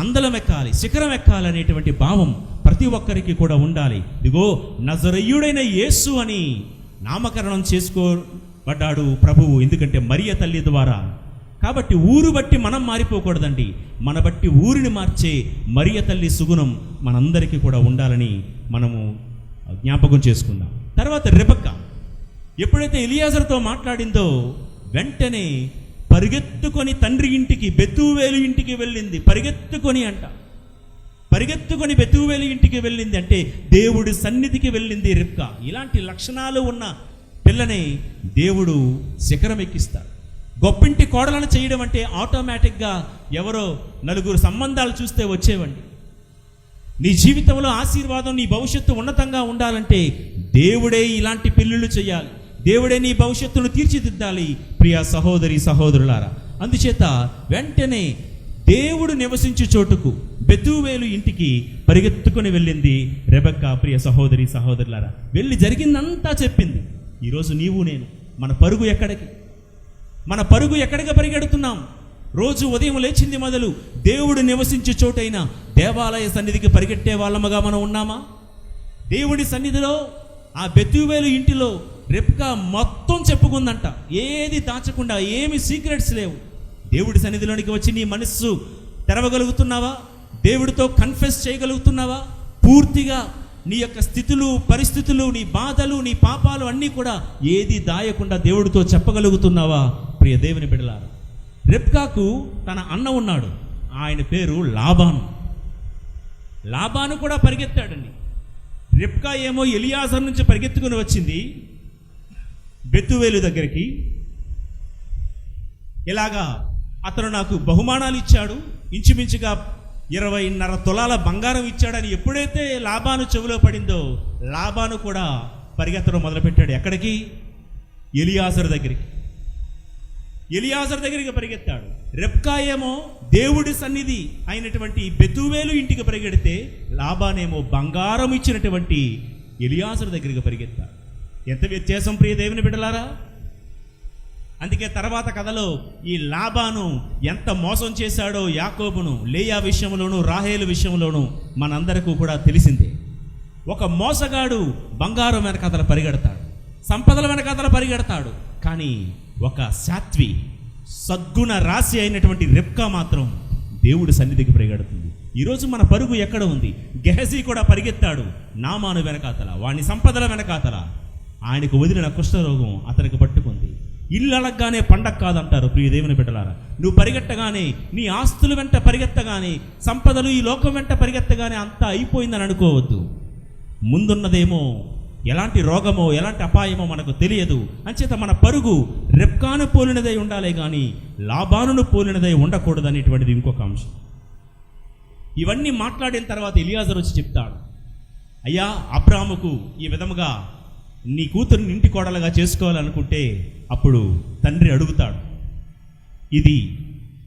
S1: అందలం ఎక్కాలి, శిఖరం ఎక్కాలి అనేటువంటి భావం ప్రతి ఒక్కరికి కూడా ఉండాలి. ఇదిగో నజరేయుడైన యేసు అని నామకరణం చేసుకోబడ్డాడు ప్రభువు, ఎందుకంటే మరియ తల్లి ద్వారా. కాబట్టి ఊరు బట్టి మనం మారిపోకూడదండి. మన బట్టి ఊరిని మార్చే మరియ తల్లి సుగుణం మనందరికీ కూడా ఉండాలని మనము జ్ఞాపకం చేసుకుందాం. తర్వాత రెబెక్కా ఎప్పుడైతే ఎలియాజరుతో మాట్లాడిందో వెంటనే పరిగెత్తుకొని తండ్రి ఇంటికి, బెతూవేలు ఇంటికి వెళ్ళింది. పరిగెత్తుకొని బెతూవేలు ఇంటికి వెళ్ళింది అంటే దేవుడి సన్నిధికి వెళ్ళింది రిబ్కా. ఇలాంటి లక్షణాలు ఉన్న పిల్లని దేవుడు శిఖరం ఎక్కిస్తాడు. గొప్పింటి కోడలను చేయడం అంటే ఆటోమేటిక్గా ఎవరో నలుగురు సంబంధాలు చూస్తే వచ్చేవండి. నీ జీవితంలో ఆశీర్వాదం, నీ భవిష్యత్తు ఉన్నతంగా ఉండాలంటే దేవుడే ఇలాంటి పెళ్ళిళ్ళు చేయాలి. దేవుడే నీ భవిష్యత్తును తీర్చిదిద్దాలి. ప్రియ సహోదరి సహోదరులారా, అందుచేత వెంటనే దేవుడు నివసించే చోటుకు బెతూవేలు ఇంటికి పరిగెత్తుకొని వెళ్ళింది రెబెక్కా. ప్రియ సహోదరి సహోదరులారా, వెళ్ళి జరిగిందంతా చెప్పింది. ఈరోజు నీవు నేను మన పరుగు ఎక్కడికి పరిగెడుతున్నాం? రోజు ఉదయం లేచింది మొదలు దేవుడు నివసించే చోటైన దేవాలయ సన్నిధికి పరిగెట్టే వాళ్ళముగా మనం ఉన్నామా? దేవుడి సన్నిధిలో ఆ బెతూవేలు ఇంటిలో రెబ్కా మొత్తం చెప్పుకుందంట, ఏది దాచకుండా, ఏమి సీక్రెట్స్ లేవు. దేవుడి సన్నిధిలోనికి వచ్చి నీ మనస్సు తెరవగలుగుతున్నావా? దేవుడితో కన్ఫెస్ చేయగలుగుతున్నావా? పూర్తిగా నీ యొక్క స్థితులు, పరిస్థితులు, నీ బాధలు, నీ పాపాలు అన్నీ కూడా ఏది దాయకుండా దేవుడితో చెప్పగలుగుతున్నావా? ప్రియ దేవుని బిడ్డలారా, రెబ్కాకు తన అన్న ఉన్నాడు, ఆయన పేరు లాబాను కూడా పరిగెత్తాడండి. రెబ్కా ఏమో ఎలియాజరు నుంచి పరిగెత్తుకుని వచ్చింది బెతూవేలు దగ్గరికి. ఇలాగా అతను నాకు బహుమానాలు ఇచ్చాడు, ఇంచుమించుగా 20.5 తులాల బంగారం ఇచ్చాడని ఎప్పుడైతే లాబాను చెవిలో పడిందో లాబాను కూడా పరిగెత్తడం మొదలుపెట్టాడు. ఎక్కడికి? ఎలియాజరు దగ్గరికి పరిగెత్తాడు. రెబ్కా ఏమో దేవుడి సన్నిధి అయినటువంటి బెతూవేలు ఇంటికి పరిగెడితే లాబానేమో బంగారం ఇచ్చినటువంటి ఎలియాజరు దగ్గరికి పరిగెత్తాడు. ఎంత వ్యత్యాసం ప్రియ దేవుని బిడ్డలారా! అందుకే తర్వాత కథలో ఈ లాబాను ఎంత మోసం చేశాడో యాకోబును, లేయా విషయంలోనూ, రాహేలు విషయంలోనూ మనందరికీ కూడా తెలిసిందే. ఒక మోసగాడు బంగారం వెనకాతల పరిగెడతాడు, సంపదల వెనకాతల పరిగెడతాడు. కానీ ఒక సాత్వి, సద్గుణ రాశి అయినటువంటి రెబ్కా మాత్రం దేవుడి సన్నిధికి పరిగెడుతుంది. ఈరోజు మన పరుగు ఎక్కడ ఉంది? గెహజీ కూడా పరిగెత్తాడు నామాను వెనకాతల, వాని సంపదల వెనకాతల. ఆయనకు వదిలిన కుష్ఠరోగం అతనికి పట్టుకుంది. ఇల్లు అలగ్గానే పండగ కాదంటారు ప్రియ దేవుని బిడ్డలారా. నువ్వు పరిగెట్టగానే, నీ ఆస్తుల వెంట పరిగెత్తగానే, సంపదలు ఈ లోకం వెంట పరిగెత్తగానే అంతా అయిపోయిందని అనుకోవద్దు. ముందున్నదేమో ఎలాంటి రోగమో, ఎలాంటి అపాయమో మనకు తెలియదు. అంచేత మన పరుగు రెబ్కాను పోలినదై ఉండాలి కానీ లాబానును పోలినదై ఉండకూడదు అనేటువంటిది ఇంకొక అంశం. ఇవన్నీ మాట్లాడిన తర్వాత ఎలియాజరు వచ్చి చెప్తాడు, అయ్యా అబ్రాహాముకు ఈ విధముగా నీ కూతురుని ఇంటి కోడలుగా చేసుకోవాలనుకుంటే అప్పుడు తండ్రి అడుగుతాడు, ఇది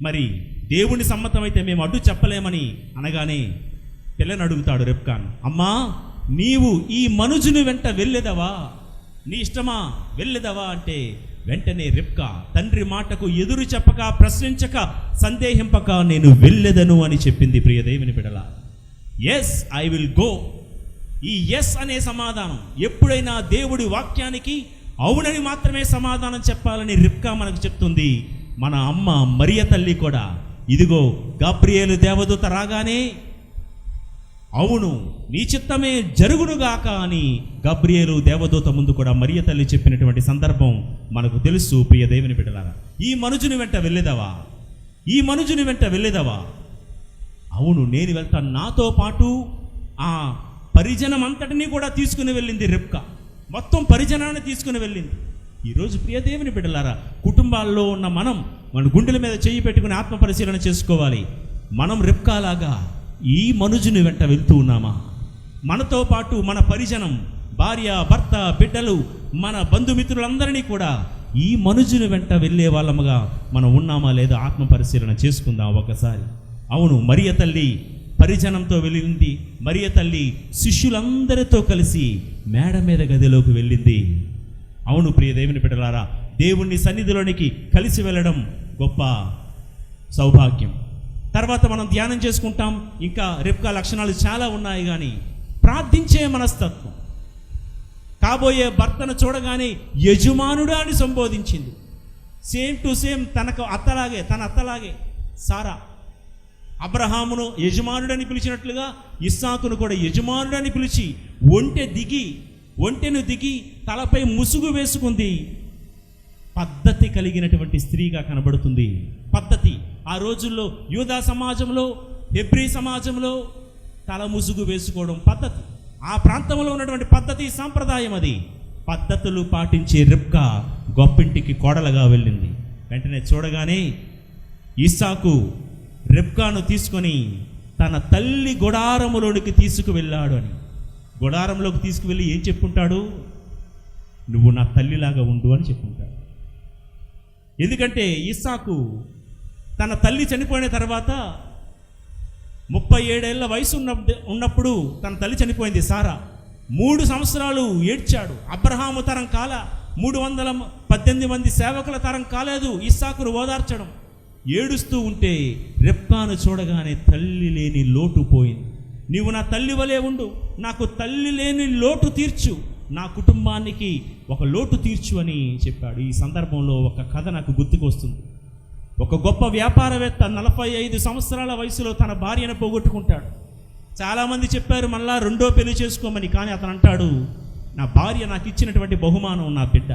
S1: మరి దేవుని సమ్మతమైతే మేము అడ్డు చెప్పలేమని అనగానే పిల్లని అడుగుతాడు రెబ్కాను, అమ్మా నీవు ఈ మనుజుని వెంట వెళ్ళేదవా? నీ ఇష్టమా? వెళ్ళేదవా అంటే వెంటనే రెబ్కా తండ్రి మాటకు ఎదురు చెప్పక, ప్రశ్నించక, సందేహింపక నేను వెళ్ళెదను అని చెప్పింది. ప్రియ దేవుని బిడ్డలా, ఎస్ ఐ విల్ గో. ఈ ఎస్ అనే సమాధానం ఎప్పుడైనా దేవుడి వాక్యానికి అవునని మాత్రమే సమాధానం చెప్పాలని రెబ్కా మనకు చెప్తుంది. మన అమ్మ మరియ తల్లి కూడా ఇదిగో గాబ్రియేలు దేవదూత రాగానే అవును నీ చిత్తమే జరుగునుగాక అని గాబ్రియేలు దేవదూత ముందు కూడా మరియ తల్లి చెప్పినటువంటి సందర్భం మనకు తెలుసు. ప్రియ దేవుని బిడ్డలారా, ఈ మనుజుని వెంట వెళ్ళేదవా? అవును నేను వెళ్తాను. నాతో పాటు ఆ పరిజనం అంతటినీ కూడా తీసుకుని వెళ్ళింది రెబ్కా. మొత్తం పరిజనాన్ని తీసుకుని వెళ్ళింది. ఈరోజు ప్రియ దేవుని బిడ్డలారా, కుటుంబాల్లో ఉన్న మన గుండెల మీద చేయి పెట్టుకుని ఆత్మ పరిశీలన చేసుకోవాలి. మనం రెబ్కాలాగా ఈ మనుజుని వెంట వెళ్తూ ఉన్నామా? మనతో పాటు మన పరిజనం, భార్య, భర్త, బిడ్డలు, మన బంధుమిత్రులందరినీ కూడా ఈ మనుజుని వెంట వెళ్ళే వాళ్ళముగా మనం ఉన్నామా లేదా ఆత్మ పరిశీలన చేసుకుందాం ఒకసారి. అవును, మరియ తల్లి పరిజనంతో వెళ్ళింది. మరియ తల్లి శిష్యులందరితో కలిసి మేడ మీద గదిలోకి వెళ్ళింది. అవును ప్రియ దేవుని బిడ్డలారా, దేవుని సన్నిధిలోనికి కలిసి వెళ్ళడం గొప్ప సౌభాగ్యం. తర్వాత మనం ధ్యానం చేసుకుంటాం. ఇంకా రెబ్కా లక్షణాలు చాలా ఉన్నాయి, కానీ ప్రార్థించే మనస్తత్వం. కాబోయే భర్తను చూడగానే యజమానుడా అని సంబోధించింది. సేమ్ టు సేమ్ తన అత్తలాగే సారా అబ్రహామును యజమానుడని పిలిచినట్లుగా ఇస్సాకును కూడా యజమానుడని పిలిచి ఒంటెను దిగి తలపై ముసుగు వేసుకుంది. పద్ధతి కలిగినటువంటి స్త్రీగా కనబడుతుంది. పద్ధతి ఆ రోజుల్లో యూదా సమాజంలో, హెబ్రీ సమాజంలో తల ముసుగు వేసుకోవడం పద్ధతి. ఆ ప్రాంతంలో ఉన్నటువంటి పద్ధతి, సాంప్రదాయం అది. పద్ధతులు పాటించే రిబ్కా గొప్పింటికి కోడలుగా వెళ్ళింది. వెంటనే చూడగానే ఇస్సాకు రిబ్కాను తీసుకొని తన తల్లి గుడారములోనికి తీసుకువెళ్ళాడు అని. గుడారంలోకి తీసుకువెళ్ళి ఏం చెప్పుంటాడు? నువ్వు నా తల్లిలాగా ఉండు అని చెప్పుంటాడు. ఎందుకంటే ఇస్సాకు తన తల్లి చనిపోయిన తర్వాత 37 ఏళ్ల వయసు ఉన్నప్పుడు తన తల్లి చనిపోయింది సారా. 3 సంవత్సరాలు ఏడ్చాడు. అబ్రహాము తరం కాల, 318 మంది సేవకుల తరం కాలేదు ఇస్సాకును ఓదార్చడం. ఏడుస్తూ ఉంటే రెబ్కాను చూడగానే తల్లి లేని లోటు పోయింది. నీవు నా తల్లి వలె ఉండు, నాకు తల్లి లేని లోటు తీర్చు, నా కుటుంబానికి ఒక లోటు తీర్చు అని చెప్పాడు. ఈ సందర్భంలో ఒక కథ నాకు గుర్తుకు వస్తుంది. ఒక గొప్ప వ్యాపారవేత్త 45 సంవత్సరాల వయసులో తన భార్యను పోగొట్టుకుంటాడు. చాలామంది చెప్పారు మళ్ళా రెండో పెళ్లి చేసుకోమని. కానీ అతను అంటాడు, నా భార్య నాకు ఇచ్చినటువంటి బహుమానం నా బిడ్డ.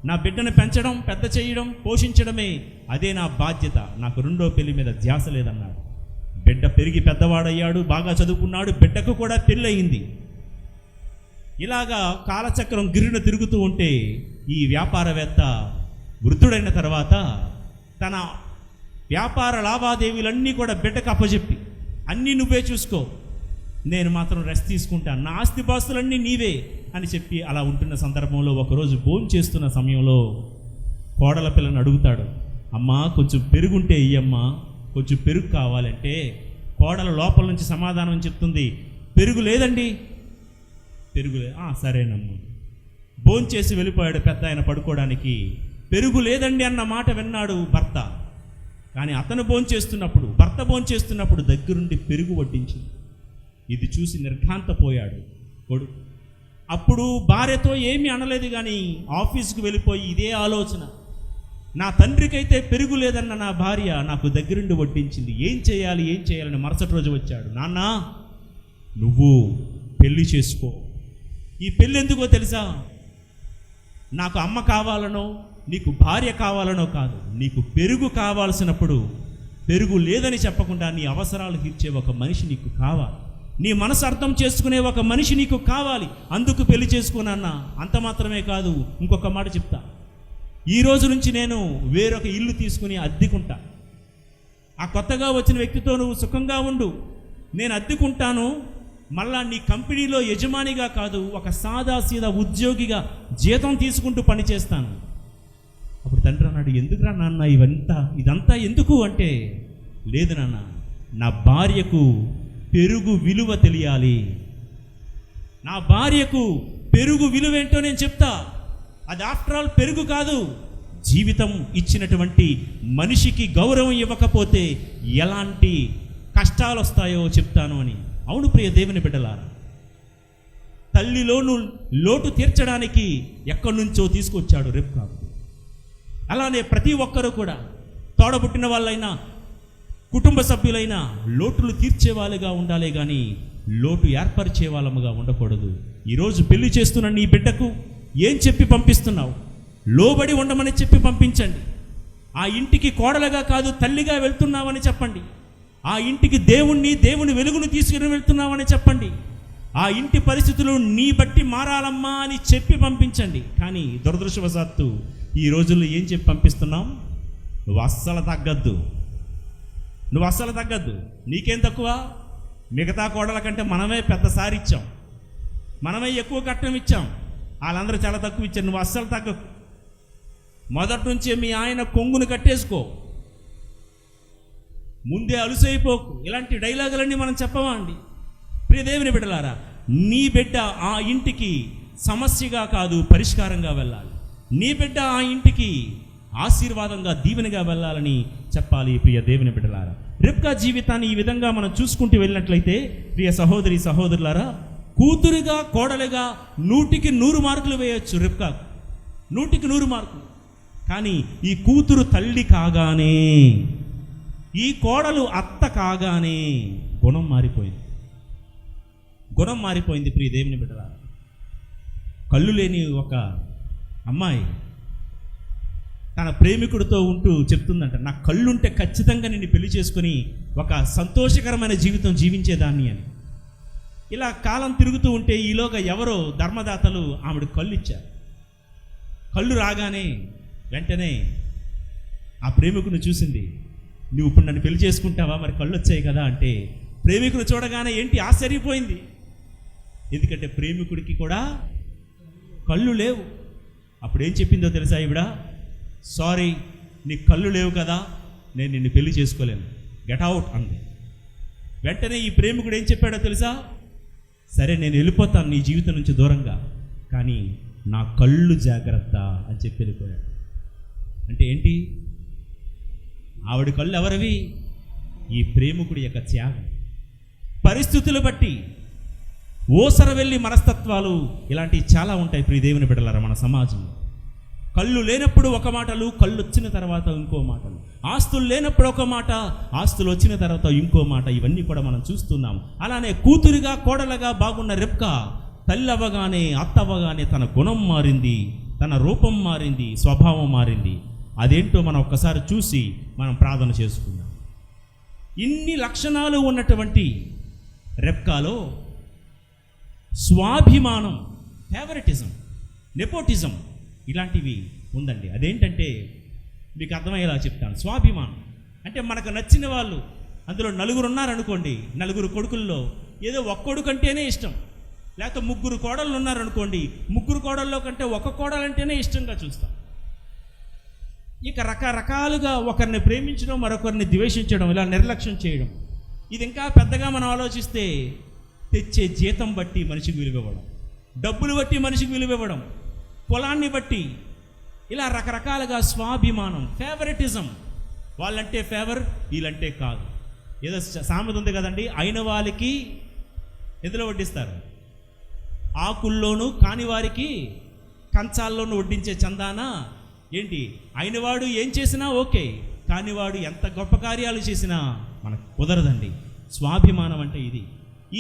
S1: నా బిడ్డను పెంచడం, పెద్ద చేయడం, పోషించడమే అదే నా బాధ్యత. నాకు రెండో పెళ్లి మీద ధ్యాస లేదన్నాడు. బిడ్డ పెరిగి పెద్దవాడయ్యాడు, బాగా చదువుకున్నాడు, బిడ్డకు కూడా పెళ్ళయింది. ఇలాగా కాలచక్రం గిరిన తిరుగుతూ ఉంటే ఈ వ్యాపారవేత్త వృద్ధుడైన తర్వాత తన వ్యాపార లావాదేవీలన్నీ కూడా బిడ్డకు అప్పచెప్పి, అన్నీ నువ్వే చూసుకో, నేను మాత్రం రెస్ట్ తీసుకుంటాను, నా ఆస్తిపాస్తులన్నీ నీవే అని చెప్పి అలా ఉంటున్న సందర్భంలో ఒకరోజు భోజనం చేస్తున్న సమయంలో కోడల పిల్లని అడుగుతాడు, అమ్మా కొంచెం పెరుగుంటే ఇయ్యమ్మా, కొంచెం పెరుగు కావాలంటే కోడల లోపల నుంచి సమాధానం చెప్తుంది, పెరుగు లేదండి. పెరుగులే, సరేనమ్మా. భోజనం చేసి వెళ్ళిపోయాడు పెద్ద ఆయన పడుకోవడానికి. పెరుగు లేదండి అన్న మాట విన్నాడు భర్త. కానీ అతను భోంచేస్తున్నప్పుడు, భర్త భోంచేస్తున్నప్పుడు దగ్గరుండి పెరుగు వడ్డించింది. ఇది చూసి నిర్ఘాంతపోయాడు కొడుకు. అప్పుడు భార్యతో ఏమీ అనలేదు, కానీ ఆఫీస్కి వెళ్ళిపోయి ఇదే ఆలోచన, నా తండ్రికైతే పెరుగు లేదన్న నా భార్య నాకు దగ్గరుండి వడ్డించింది, ఏం చేయాలని మరుసటి రోజు వచ్చాడు. నాన్న, నువ్వు పెళ్లి చేసుకో. ఈ పెళ్ళి ఎందుకో తెలుసా? నాకు అమ్మ కావాలనో, నీకు భార్య కావాలనో కాదు, నీకు పెరుగు కావాల్సినప్పుడు పెరుగు లేదని చెప్పకుండా నీ అవసరాలు తీర్చే ఒక మనిషి నీకు కావాలి, నీ మనసు అర్థం చేసుకునే ఒక మనిషి నీకు కావాలి, అందుకు పెళ్లి చేసుకున్నా. అంత మాత్రమే కాదు, ఇంకొక మాట చెప్తా. ఈ రోజు నుంచి నేను వేరొక ఇల్లు తీసుకుని అద్దెకుంటా. ఆ కొత్తగా వచ్చిన వ్యక్తితో నువ్వు సుఖంగా ఉండు, నేను అద్దెకుంటాను. మళ్ళా నీ కంపెనీలో యజమానిగా కాదు, ఒక సాదాసీదా ఉద్యోగిగా జీతం తీసుకుంటూ పనిచేస్తాను. అప్పుడు తండ్రి అన్నాడు, ఎందుకురా నాన్న ఇదంతా ఎందుకు అంటే, లేదు నాన్న, నా భార్యకు పెరుగు విలువ తెలియాలి, నా భార్యకు పెరుగు విలువ ఏంటో నేను చెప్తా. అది ఆఫ్టర్ ఆల్ పెరుగు కాదు, జీవితం ఇచ్చినటువంటి మనిషికి గౌరవం ఇవ్వకపోతే ఎలాంటి కష్టాలు వస్తాయో చెప్తాను అని. అవును ప్రియ దేవుని బిడ్డలారా, తల్లిలోను లోటు తీర్చడానికి ఎక్కడి నుంచో తీసుకొచ్చాడు రెబ్కాను. అలానే ప్రతి ఒక్కరూ కూడా, తోడబుట్టిన వాళ్ళైనా కుటుంబ సభ్యులైనా లోటులు తీర్చే వాళ్ళుగా ఉండాలి, కానీ లోటు ఏర్పరిచే వాళ్ళముగా ఉండకూడదు. ఈరోజు పెళ్లి చేస్తున్న నీ బిడ్డకు ఏం చెప్పి పంపిస్తున్నావు? లోబడి ఉండమని చెప్పి పంపించండి. ఆ ఇంటికి కోడలుగా కాదు తల్లిగా వెళ్తున్నావని చెప్పండి. ఆ ఇంటికి దేవుని వెలుగును తీసుకుని వెళ్తున్నావని చెప్పండి. ఆ ఇంటి పరిస్థితులు నీ బట్టి మారాలమ్మా అని చెప్పి పంపించండి. కానీ దురదృష్టవశాత్తు ఈ రోజుల్లో ఏం చెప్పి పంపిస్తున్నాం? నువ్వు అస్సలు తగ్గద్దు, నీకేం తక్కువ? మిగతా కోడల కంటే మనమే పెద్దసారి ఇచ్చాం, మనమే ఎక్కువ కట్నం ఇచ్చాం, వాళ్ళందరూ చాలా తక్కువ ఇచ్చారు, నువ్వు అస్సలు తగ్గకు. మొదటి నుంచే మీ ఆయన కొంగును కట్టేసుకో, ముందే అలుసైపోకు. ఇలాంటి డైలాగులన్నీ మనం చెప్పమా అండి? ప్రియ దేవుని బిడ్డలారా, నీ బిడ్డ ఆ ఇంటికి సమస్యగా కాదు పరిష్కారంగా వెళ్ళాలి. నీ బిడ్డ ఆ ఇంటికి ఆశీర్వాదంగా దీవెనగా వెళ్ళాలని చెప్పాలి. ప్రియ దేవుని బిడ్డలారా, రెబ్కా జీవితాన్ని ఈ విధంగా మనం చూసుకుంటూ వెళ్ళినట్లయితే ప్రియ సహోదరులారా, కూతురుగా కోడలుగా 100కి 100 మార్కులు వేయొచ్చు రెబ్కా, 100కి 100 మార్కులు. కానీ ఈ కూతురు తల్లి కాగానే, ఈ కోడలు అత్త కాగానే గుణం మారిపోయింది. ప్రియ దేవుని బిడ్డలారా, కళ్ళు లేని ఒక అమ్మాయి తన ప్రేమికుడితో ఉంటూ చెప్తుందంట, నా కళ్ళుంటే ఖచ్చితంగా నిన్ను పెళ్లి చేసుకుని ఒక సంతోషకరమైన జీవితం జీవించేదాన్ని అని. ఇలా కాలం తిరుగుతూ ఉంటే ఈలోగా ఎవరో ధర్మదాతలు ఆవిడ కళ్ళు ఇచ్చారు. కళ్ళు రాగానే వెంటనే ఆ ప్రేమికుని చూసింది. నువ్వు ఇప్పుడు నన్ను పెళ్లి చేసుకుంటావా, మరి కళ్ళు వచ్చాయి కదా అంటే, ప్రేమికుని చూడగానే ఏంటి ఆశ్చర్యపోయింది. ఎందుకంటే ప్రేమికుడికి కూడా కళ్ళు లేవు. అప్పుడు ఏం చెప్పిందో తెలుసా ఈవిడ, సారీ నీకు కళ్ళు లేవు కదా, నేను నిన్ను పెళ్లి చేసుకోలేను, గెట్ అవుట్ అంది. వెంటనే ఈ ప్రేమికుడు ఏం చెప్పాడో తెలుసా, సరే నేను వెళ్ళిపోతాను నీ జీవితం నుంచి దూరంగా, కానీ నా కళ్ళు జాగ్రత్త అని చెప్పి వెళ్ళిపోయాడు. అంటే ఏంటి, ఆవిడ కళ్ళు ఎవరివి, ఈ ప్రేమికుడి యొక్క త్యాగం. పరిస్థితులు బట్టి ఓసర వెళ్ళి మనస్తత్వాలు ఇలాంటివి చాలా ఉంటాయి ప్రియ దేవుని బిడ్డలారా మన సమాజంలో. కళ్ళు లేనప్పుడు ఒక మాటలు, కళ్ళు వచ్చిన తర్వాత ఇంకో మాటలు. ఆస్తులు లేనప్పుడు ఒక మాట, ఆస్తులు వచ్చిన తర్వాత ఇంకో మాట. ఇవన్నీ కూడా మనం చూస్తున్నాం. అలానే కూతురిగా కోడలుగా బాగున్న రెబ్కా తల్లి అవ్వగానే, అత్త అవ్వగానే తన గుణం మారింది, తన రూపం మారింది, స్వభావం మారింది. అదేంటో మనం ఒక్కసారి చూసి మనం ప్రార్థన చేసుకుందాం. ఇన్ని లక్షణాలు ఉన్నటువంటి రెబ్కాలో స్వాభిమానం, ఫేవరెటిజం, నెపోటిజం ఇలాంటివి ఉందండి. అదేంటంటే మీకు అర్థమయ్యేలా చెప్తాను. స్వాభిమానం అంటే మనకు నచ్చిన వాళ్ళు, అందులో నలుగురు ఉన్నారనుకోండి, నలుగురు కొడుకుల్లో ఏదో ఒక్క కొడుకు అంటేనే ఇష్టం, లేకపోతే ముగ్గురు కోడళ్ళు ఉన్నారనుకోండి, ముగ్గురు కోడల్లో కంటే ఒక కోడలంటేనే ఇష్టంగా చూస్తాం. ఇక రకరకాలుగా ఒకరిని ప్రేమించడం, మరొకరిని ద్వేషించడం, ఇలా నిర్లక్ష్యం చేయడం. ఇది ఇంకా పెద్దగా మనం ఆలోచిస్తే తెచ్చే జీతం బట్టి మనిషికి విలువ ఇవ్వడం, డబ్బులు బట్టి మనిషికి విలువ ఇవ్వడం, కులాన్ని బట్టి, ఇలా రకరకాలుగా స్వాభిమానం, ఫేవరెటిజం. వాళ్ళంటే ఫేవర్, వీళ్ళంటే కాదు. ఏదో సామెత ఉంది కదండి, అయిన వాళ్ళకి ఎందులో వడ్డిస్తారు, ఆకుల్లోనూ, కాని వారికి కంచాల్లోనూ వడ్డించే చందానా ఏంటి. అయినవాడు ఏం చేసినా ఓకే, కానివాడు ఎంత గొప్ప కార్యాలు చేసినా మనకు కుదరదండి. స్వాభిమానం అంటే ఇది.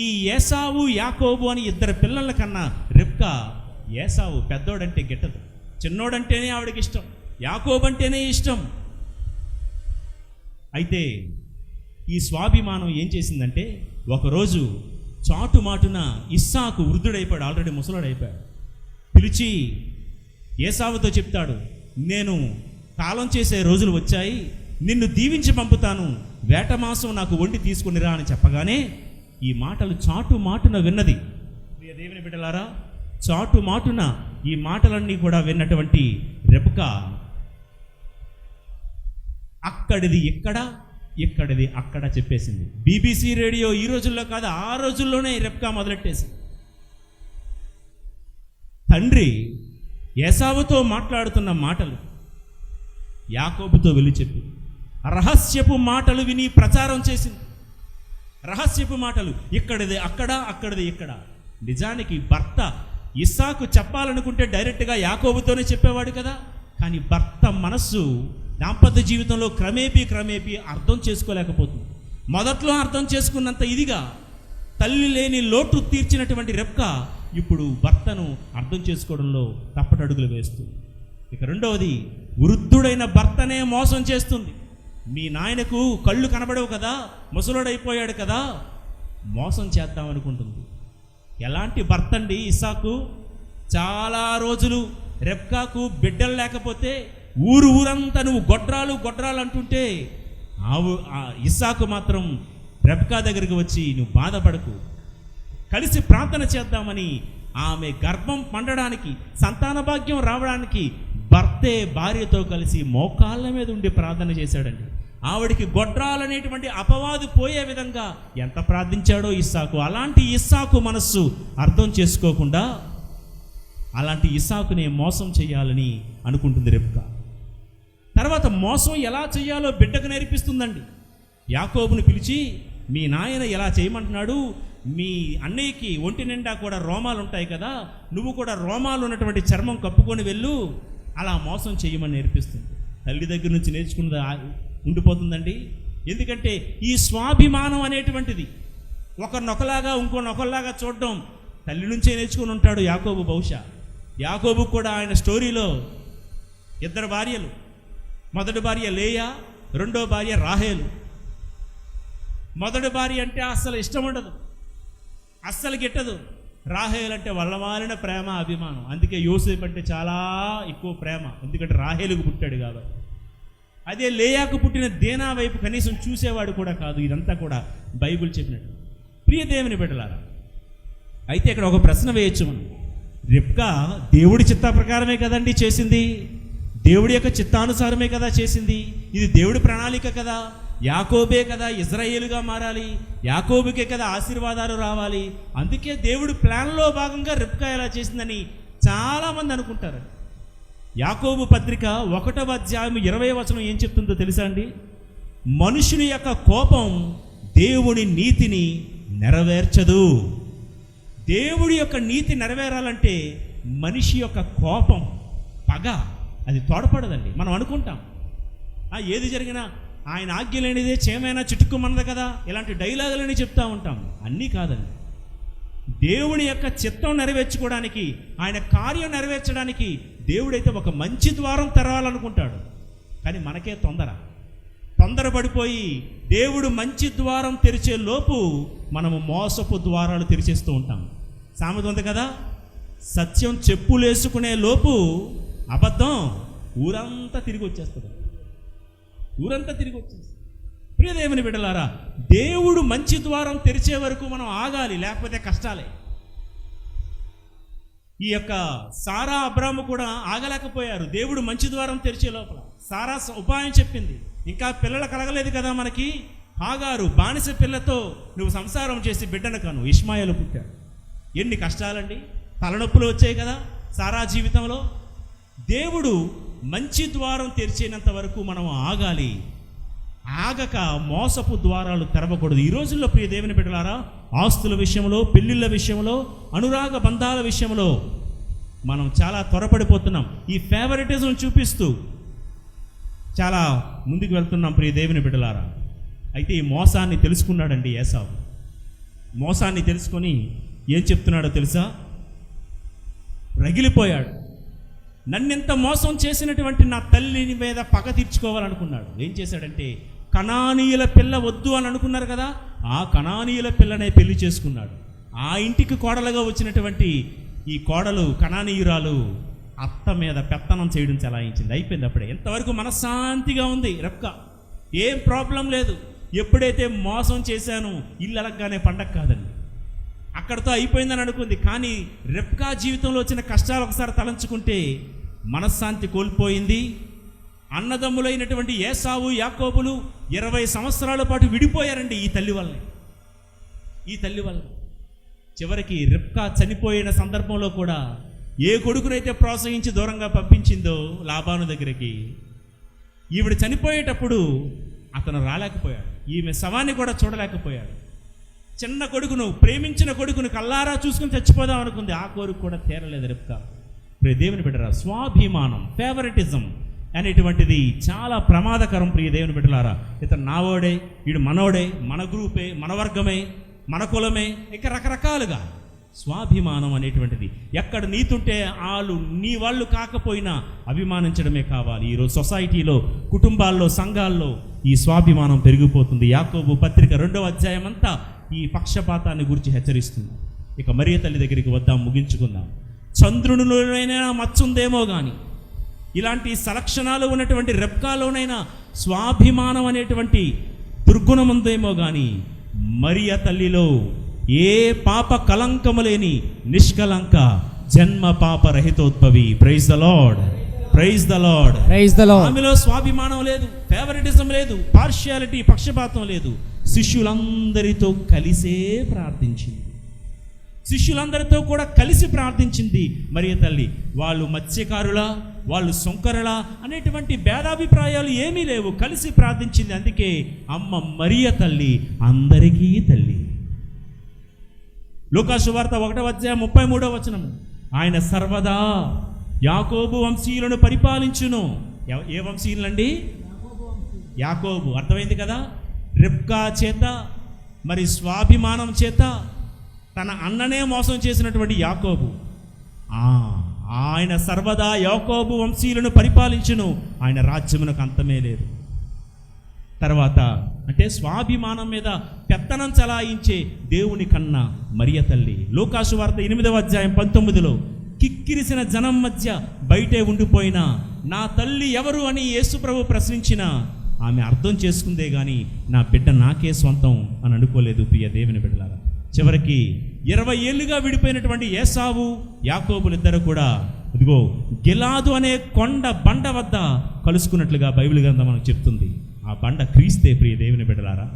S1: ఈ ఏసావు యాకోబు అని ఇద్దరు పిల్లల కన్నా రెబ్కా, ఏసావు పెద్దోడంటే గిట్టదు, చిన్నోడంటేనే ఆవిడకి ఇష్టం, యాకోబు అంటేనే ఇష్టం. అయితే ఈ స్వాభిమానం ఏం చేసిందంటే, ఒకరోజు చాటుమాటున ఇస్సాకు వృద్ధుడైపోయాడు, ఆల్రెడీ ముసలుడైపోయాడు. పిలిచి ఏసావుతో చెప్తాడు, నేను కాలం చేసే రోజులు వచ్చాయి, నిన్ను దీవించి పంపుతాను, వేట మాంసం నాకు వండి తీసుకునిరా అని చెప్పగానే ఈ మాటలు చాటు మాటున విన్నది. ప్రియ దేవుని బిడ్డలారా, చాటు మాటున ఈ మాటలన్నీ కూడా విన్నటువంటి రెబ్కా అక్కడిది ఇక్కడ, ఇక్కడిది అక్కడ చెప్పేసింది. BBC రేడియో ఈ రోజుల్లో కాదు, ఆ రోజుల్లోనే రెబ్కా మొదలెట్టేసింది. తండ్రి ఏసావుతో మాట్లాడుతున్న మాటలు యాకోబుతో వెళ్ళి చెప్పి రహస్యపు మాటలు విని ప్రచారం చేసింది. రహస్యపు మాటలు, ఇక్కడిది అక్కడ, అక్కడిది ఇక్కడ. నిజానికి భర్త ఇస్సాకు చెప్పాలనుకుంటే డైరెక్ట్గా యాకోబుతోనే చెప్పేవాడు కదా, కానీ భర్త మనస్సు దాంపత్య జీవితంలో క్రమేపీ అర్థం చేసుకోలేకపోతుంది. మొదట్లో అర్థం చేసుకున్నంత ఇదిగా తల్లి లేని లోటు తీర్చినటువంటి రెబ్కా ఇప్పుడు భర్తను అర్థం చేసుకోవడంలో తప్పటడుగులు వేస్తుంది. ఇక రెండవది, వృద్ధుడైన భర్తనే మోసం చేస్తుంది. మీ నాయనకు కళ్ళు కనబడవు కదా, ముసలుడైపోయాడు కదా, మోసం చేద్దామనుకుంటుంది. ఎలాంటి భర్త అండి ఇస్సాకు. చాలా రోజులు రెబ్కాకు బిడ్డలు లేకపోతే ఊరంతా నువ్వు గొడ్రాలు అంటుంటే ఇస్సాకు మాత్రం రెబ్కా దగ్గరికి వచ్చి, నువ్వు బాధపడకు, కలిసి ప్రార్థన చేద్దామని ఆమె గర్భం పండడానికి, సంతాన భాగ్యం రావడానికి భర్తే భార్యతో కలిసి మోకాళ్ళ మీద ఉండి ప్రార్థన చేశాడండి. ఆవిడికి గొడ్రాలనేటువంటి అపవాదు పోయే విధంగా ఎంత ప్రార్థించాడో ఇస్సాకు. అలాంటి ఇస్సాకు మనస్సు అర్థం చేసుకోకుండా అలాంటి ఇస్సాకునే మోసం చేయాలని అనుకుంటుంది రెబ్కా. తర్వాత మోసం ఎలా చేయాలో బిడ్డకు నేర్పిస్తుందండి. యాకోబుని పిలిచి, మీ నాయన ఎలా చేయమంటున్నాడు, మీ అన్నయ్యకి ఒంటి నిండా కూడా రోమాలు ఉంటాయి కదా, నువ్వు కూడా రోమాలు ఉన్నటువంటి చర్మం కప్పుకొని వెళ్ళు, అలా మోసం చేయమని నేర్పిస్తుంది. తల్లి దగ్గర నుంచి నేర్చుకున్నది ఉండిపోతుందండి. ఎందుకంటే ఈ స్వాభిమానం అనేటువంటిది ఒకరినొకలాగా ఇంకొకలాగా చూడడం తల్లి నుంచే నేర్చుకుని ఉంటాడు యాకోబు. బహుశా యాకోబు కూడా ఆయన స్టోరీలో ఇద్దరు భార్యలు, మొదటి భార్య లేయా, రెండో భార్య రాహేలు. మొదటి భార్య అంటే అస్సలు ఇష్టం ఉండదు, అస్సలు గిట్టదు. రాహేలు అంటే వల్లమాలిన ప్రేమ, అభిమానం. అందుకే యోసేపు అంటే చాలా ఎక్కువ ప్రేమ, ఎందుకంటే రాహేలుకు పుట్టాడు కాబట్టి. అదే లేయాకు పుట్టిన దేనా వైపు కనీసం చూసేవాడు కూడా కాదు. ఇదంతా కూడా బైబిల్ చెప్పినట్టు. ప్రియ దేవుని బిడ్డలారా, అయితే ఇక్కడ ఒక ప్రశ్న వేయచ్చు మనం. రిబ్కా దేవుడి చిత్త ప్రకారమే కదండి చేసింది, దేవుడి యొక్క చిత్తానుసారమే కదా చేసింది. ఇది దేవుడి ప్రణాళిక కదా, యాకోబే కదా ఇజ్రాయేలుగా మారాలి, యాకోబుకే కదా ఆశీర్వాదాలు రావాలి. అందుకే దేవుడి ప్లాన్లో భాగంగా రిబ్కా ఎలా చేసిందని చాలామంది అనుకుంటారు. యాకోబు పత్రిక 1వ అధ్యాయం 20వ వచనం ఏం చెప్తుందో తెలుసా అండి? మనుషుని యొక్క కోపం దేవుని నీతిని నెరవేర్చదు. దేవుడి యొక్క నీతి నెరవేరాలంటే మనిషి యొక్క కోపం, పగ అది తోడ్పడదండి. మనం అనుకుంటాం ఏది జరిగినా ఆయన ఆజ్ఞ లేనిదే చేమైనా చిట్టుకుమన్నది కదా, ఇలాంటి డైలాగులని చెప్తూ ఉంటాం. అన్నీ కాదండి. దేవుని యొక్క చిత్తం నెరవేర్చుకోవడానికి, ఆయన కార్యం నెరవేర్చడానికి దేవుడైతే ఒక మంచి ద్వారం తెరవాలనుకుంటాడు. కానీ మనకే తొందరపడిపోయి దేవుడు మంచి ద్వారం తెరిచే లోపు మనము మోసపు ద్వారాలు తెరిచేస్తూ ఉంటాం. సామెత ఉంది కదా, సత్యం చెప్పులేసుకునే లోపు అబద్ధం ఊరంతా తిరిగి వచ్చేస్తుంది. ప్రియ దేవుని బిడ్డలారా, దేవుడు మంచి ద్వారం తెరిచే వరకు మనం ఆగాలి, లేకపోతే కష్టాలే. ఈ యొక్క సారా అబ్రాము కూడా ఆగలేకపోయారు దేవుడు మంచి ద్వారం తెరిచే లోపల. సారా ఉపాయం చెప్పింది, ఇంకా పిల్లలు కలగలేదు కదా మనకి. హాగారు బానిస పిల్లతో నువ్వు సంసారం చేసి బిడ్డను కను, ఇష్మాయేలు పుట్టాడు. ఎన్ని కష్టాలండి, తలనొప్పులు వచ్చాయి కదా సారా జీవితంలో. దేవుడు మంచి ద్వారం తెరిచేంత వరకు మనం ఆగాలి, ఆగక మోసపు ద్వారాలు తెరవకూడదు. ఈ రోజుల్లో ప్రియ దేవుని బిడ్డలారా, ఆస్తుల విషయంలో, పెళ్ళిళ్ళ విషయంలో, అనురాగ బంధాల విషయంలో మనం చాలా త్వరపడిపోతున్నాం. ఈ ఫేవరెటిజం చూపిస్తూ చాలా ముందుకు వెళ్తున్నాం ప్రియ దేవుని బిడ్డలారా. అయితే ఈ మోసాన్ని తెలుసుకున్నాడండి ఏసావు. మోసాన్ని తెలుసుకొని ఏం చెప్తున్నాడో తెలుసా? రగిలిపోయాడు. నన్నెంత మోసం చేసినటువంటి నా తల్లిని మీద పగ తీర్చుకోవాలనుకున్నాడు. ఏం చేశాడంటే, కనానీయుల పిల్ల వద్దు అని అనుకున్నారు కదా, ఆ కనానీయుల పిల్లనే పెళ్లి చేసుకున్నాడు. ఆ ఇంటికి కోడలుగా వచ్చినటువంటి ఈ కోడలు కనానీయురాలు అత్త మీద పెత్తనం చేయడం చలాయించింది. అయిపోయింది అప్పుడే. ఎంతవరకు మనశ్శాంతిగా ఉంది రెబ్కా, ఏం ప్రాబ్లం లేదు. ఎప్పుడైతే మోసం చేశాను ఇల్లు అలగ్గానే పండగ కాదండి, అక్కడితో అయిపోయిందని అనుకుంది. కానీ రెబ్కా జీవితంలో వచ్చిన కష్టాలు ఒకసారి తలంచుకుంటే మనశ్శాంతి కోల్పోయింది. అన్నదమ్ములైనటువంటి ఏసావు, యాకోబులు 20 సంవత్సరాల పాటు విడిపోయారండి ఈ తల్లి వల్ల. చివరికి రిబ్కా చనిపోయిన సందర్భంలో కూడా ఏ కొడుకునైతే ప్రోత్సహించి దూరంగా పంపించిందో లాబాను దగ్గరికి, ఈవిడ చనిపోయేటప్పుడు అతను రాలేకపోయాడు, ఈమె శవాన్ని కూడా చూడలేకపోయాడు. చిన్న కొడుకును, ప్రేమించిన కొడుకును కల్లారా చూసుకుని చచ్చిపోదాం అనుకుంది. ఆ కోరిక కూడా తీరలేదు రిబ్కా. ప్రియ దేవుని బిడ్డలారా, స్వాభిమానం, ఫేవరెటిజం అనేటువంటిది చాలా ప్రమాదకరం. ప్రియ దేవుని బిడ్డలారా, ఇతను నావోడే, వీడు మనోడే, మన గ్రూపే, మన వర్గమే, మన కులమే, ఇక రకరకాలుగా స్వాభిమానం అనేటువంటిది. ఎక్కడ నీతుంటే వాళ్ళు నీ వాళ్ళు కాకపోయినా అభిమానించడమే కావాలి. ఈరోజు సొసైటీలో, కుటుంబాల్లో, సంఘాల్లో ఈ స్వాభిమానం పెరిగిపోతుంది. యాకోబు పత్రిక 2వ అధ్యాయం అంతా ఈ పక్షపాతాన్ని గురించి హెచ్చరిస్తుంది. ఇక మరియ తల్లి దగ్గరికి వద్దాం, ముగించుకుందాం. చంద్రునిలోనైనా మచ్చుందేమో కానీ, ఇలాంటి సలక్షణాలు ఉన్నటువంటి రెబ్కాలోనైనా స్వాభిమానం అనేటువంటి దుర్గుణం ఉందేమో కానీ, మరియ తల్లిలో ఏ పాప కలంకము లేని నిష్కలంక జన్మ పాప రహితోద్భవి. Praise the Lord, praise the Lord,
S3: praise the Lord.
S1: ఆమెలో స్వాభిమానం లేదు, ఫేవరెటిజం లేదు, పార్షియాలిటీ, పక్షపాతం లేదు. శిష్యులందరితో కలిసే ప్రార్థించింది. శిష్యులందరితో కూడా కలిసి ప్రార్థించింది మరియ తల్లి. వాళ్ళు మత్స్యకారులా, వాళ్ళు సొంకరులా అనేటువంటి భేదాభిప్రాయాలు ఏమీ లేవు, కలిసి ప్రార్థించింది. అందుకే అమ్మ మరియ తల్లి అందరికీ తల్లి. లూకాసు వార్త 1వ అధ్యాయం 33వ వచనం, ఆయన సర్వదా యాకోబు వంశీయులను పరిపాలించును. ఏ వంశీయులండి? యాకోబు. అర్థమైంది కదా. రిబ్కా చేత, మరి స్వాభిమానం చేత తన అన్ననే మోసం చేసినటువంటి యాకోబు, ఆయన సర్వదా యాకోబు వంశీయులను పరిపాలించును, ఆయన రాజ్యమునకు అంతమే లేదు. తర్వాత అంటే స్వాభిమానం మీద పెత్తనం చలాయించే దేవుని కన్నా మరియ తల్లి. లూకాసు వార్త 8వ అధ్యాయం 19లో కిక్కిరిసిన జనం మధ్య బయటే ఉండిపోయిన నా తల్లి ఎవరు అని యేసుప్రభు ప్రశ్నించిన ఆమె అర్థం చేసుకుందే గాని నా బిడ్డ నాకే సొంతం అని అనుకోలేదు. ప్రియ దేవుని బిడ్డలారా, చివరికి 20 ఏళ్ళుగా విడిపోయినటువంటి ఏసావు యాకోబులిద్దరు కూడా ఇదిగో గిలాదు అనే కొండ బండ వద్ద కలుసుకున్నట్లుగా బైబిల్ గ్రంథం మనకు చెప్తుంది. ఆ బండ క్రీస్తే. ప్రియ దేవుని బిడ్డలారా,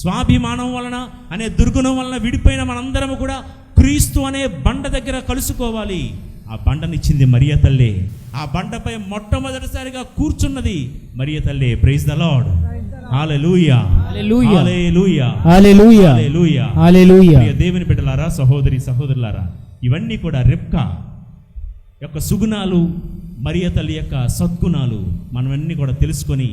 S1: స్వాభిమానం వలన అనే దుర్గుణం వలన విడిపోయిన మనందరము కూడా క్రీస్తు అనే బండ దగ్గర కలుసుకోవాలి. ఆ బండనిచ్చింది మరియ తల్లే. ఆ బండపై మొట్టమొదటిసారిగా కూర్చున్నది మరియ తల్లే. Praise the Lord. Hallelujah,
S3: hallelujah,
S1: hallelujah,
S3: hallelujah,
S1: hallelujah,
S3: hallelujah.
S1: ప్రియ దేవుని బిడ్డలారా, సహోదరి సహోదరులారా, ఇవన్నీ కూడా రిబ్కా యొక్క సుగుణాలు, మరియ తల్లి యొక్క సద్గుణాలు మనమన్నీ కూడా తెలుసుకొని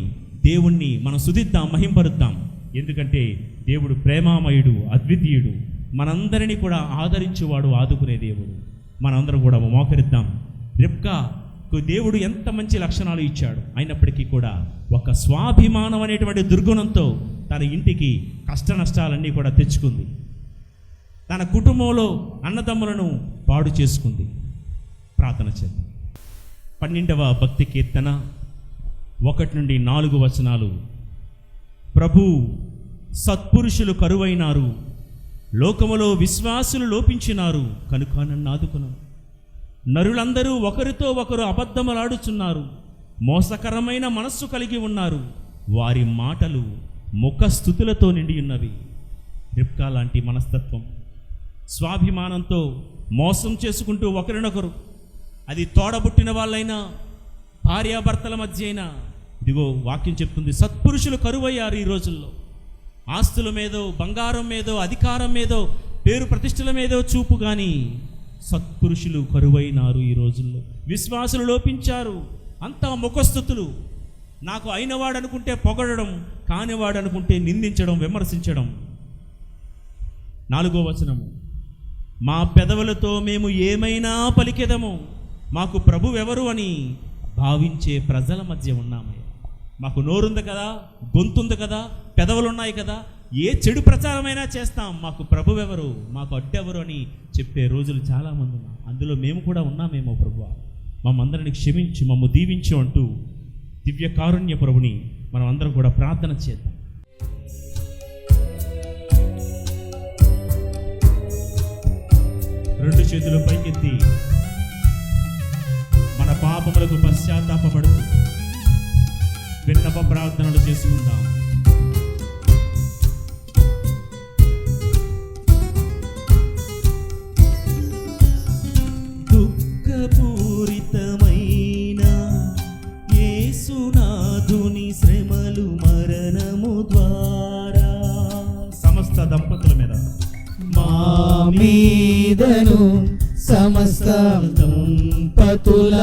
S1: దేవుణ్ణి మనం స్తుతిద్దాం, మహింపరుద్దాం. ఎందుకంటే దేవుడు ప్రేమామయుడు, అద్వితీయుడు, మనందరినీ కూడా ఆదరించేవాడు, ఆదుకునే దేవుడు. మనందరం కూడా మోకరిద్దాం. రిబ్కాకు దేవుడు ఎంత మంచి లక్షణాలు ఇచ్చాడు, అయినప్పటికీ కూడా ఒక స్వాభిమానం అనేటువంటి దుర్గుణంతో తన ఇంటికి కష్ట నష్టాలన్నీ కూడా తెచ్చుకుంది. తన కుటుంబంలో అన్నదమ్ములను పాడు చేసుకుంది. ప్రార్థన చేద్దాం. 12వ భక్తి కీర్తన 1 నుండి 4 వచనాలు. ప్రభు, సత్పురుషులు కరువైనారు, లోకములో విశ్వాసులు లోపించినారు, కనుక నన్ను ఆదుకును. నరులందరూ ఒకరితో ఒకరు అబద్ధములాడుచున్నారు, మోసకరమైన మనస్సు కలిగి ఉన్నారు, వారి మాటలు ముఖస్థుతులతో నిండి ఉన్నవి. రిబ్కా లాంటి మనస్తత్వం, స్వాభిమానంతో మోసం చేసుకుంటూ ఒకరినొకరు, అది తోడబుట్టిన వాళ్ళైనా భార్యాభర్తల మధ్య అయినా, ఇదిగో వాక్యం చెప్తుంది సత్పురుషులు కరువయ్యారు ఈ రోజుల్లో. ఆస్తుల మీదో, బంగారం మీదో, అధికారం మీదో, పేరు ప్రతిష్టల మీదో చూపు కానీ సత్పురుషులు కరువైనారు ఈ రోజుల్లో. విశ్వాసులు లోపించారు, అంతా ముఖస్థుతులు. నాకు అయినవాడు అనుకుంటే పొగడడం, కానివాడు అనుకుంటే నిందించడం, విమర్శించడం. 4వ వచనము, మా పెదవులతో మేము ఏమైనా పలికెదము, మాకు ప్రభువెవరు అని భావించే ప్రజల మధ్య ఉన్నామయ్యా. మాకు నోరుంది కదా, గొంతుంది కదా, పెదవులు ఉన్నాయి కదా, ఏ చెడు ప్రచారమైనా చేస్తాం, మాకు ప్రభువెవరు, మాకు అడ్డెవరు అని చెప్పే రోజులు చాలామంది ఉన్నారు. అందులో మేము కూడా ఉన్నామేమో ప్రభువా, మమ్మందరిని క్షమించి మమ్ము దీవించు అంటూ దివ్య కారుణ్య ప్రభుని మనం అందరం కూడా ప్రార్థన చేద్దాం. రెండు చేతులు పైకెత్తి మన పాపములకు పశ్చాత్తాపపడుతూ విన్నప ప్రార్థనలు చేసుకుందాం. దుఃఖపూరితమైన యేసునాథుని శ్రమలు మరణము ద్వారా సమస్త దంపతుల మీద,
S3: మా మీదను సమస్త దంపతుల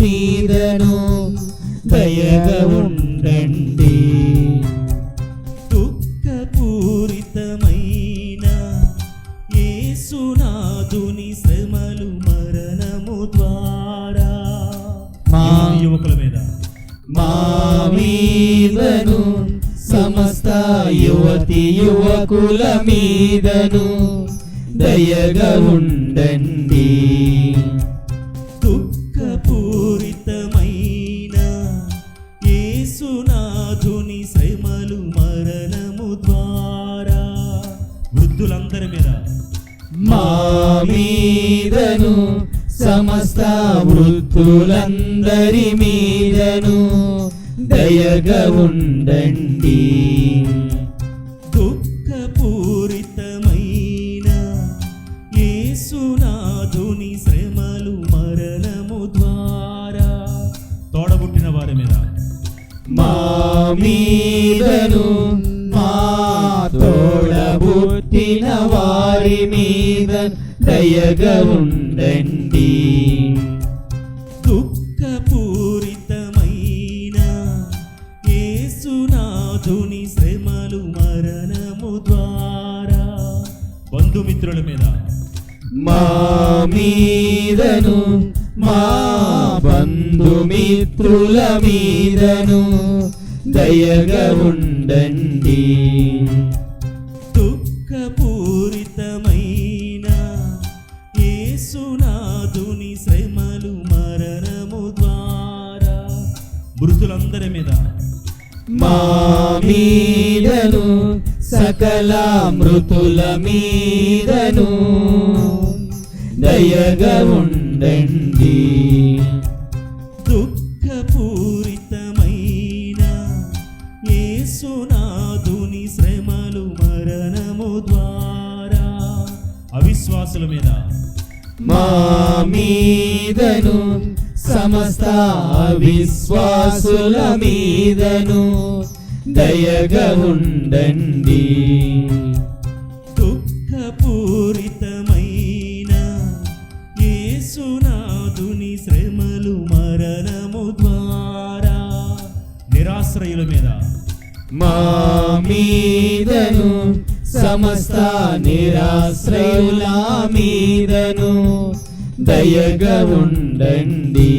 S3: మీదను దయగా ఉండండి.
S1: దుఃఖపూరితమైన యేసునాథుని శ్రమలు మరణము ద్వారా
S3: మా
S1: యువకుల మీద,
S3: మా మీదను సమస్త యువతి యువకుల మీదను దయగా ఉండండి.
S1: దుఃఖపూరితమైన యేసునాథుని శ్రమలు మరణము ద్వారా వృద్ధులందరి మీద,
S3: మా మీదను సమస్త వృద్ధులందరి మీదను దయగా ఉండండి.
S1: దుఃఖపూరితమైన యేసునాథుని శ్రమలు మరణము ద్వారా తోడబుట్టిన వారి మీద,
S3: మా మీదను మా తోడబుట్టిన వారి మీద దయగా ఉండండి.
S1: దుఃఖపూరితమైన యేసునాథుని శ్రమలు మరణము ద్వారా బంధుమిత్రుల మీద,
S3: మా మీదను మా బంధుమిత్రుల మీదను దయగా ఉండండి.
S1: దుఃఖపూరితమైన యేసునాథుని శ్రమలు మరణము ద్వారా మృతులందరి మీద
S3: మా మీదను సకల మృతుల మీదను దయగా ఉండండి.
S1: దుఃఖపూరితమైన యేసునాథుని శ్రమలు మరణము ద్వారా అవిశ్వాసుల మీద
S3: మా మీదను సమస్త విశ్వాసుల మీదను దయగా ఉండండి.
S1: దుఃఖపూరితమైన యేసునాథుని శ్రమలు మరణము ద్వారా నిరాశ్రయుల మీద
S3: మా మీదను సమస్త నిరాశ్రయుల మీదను దయగా ఉండండి.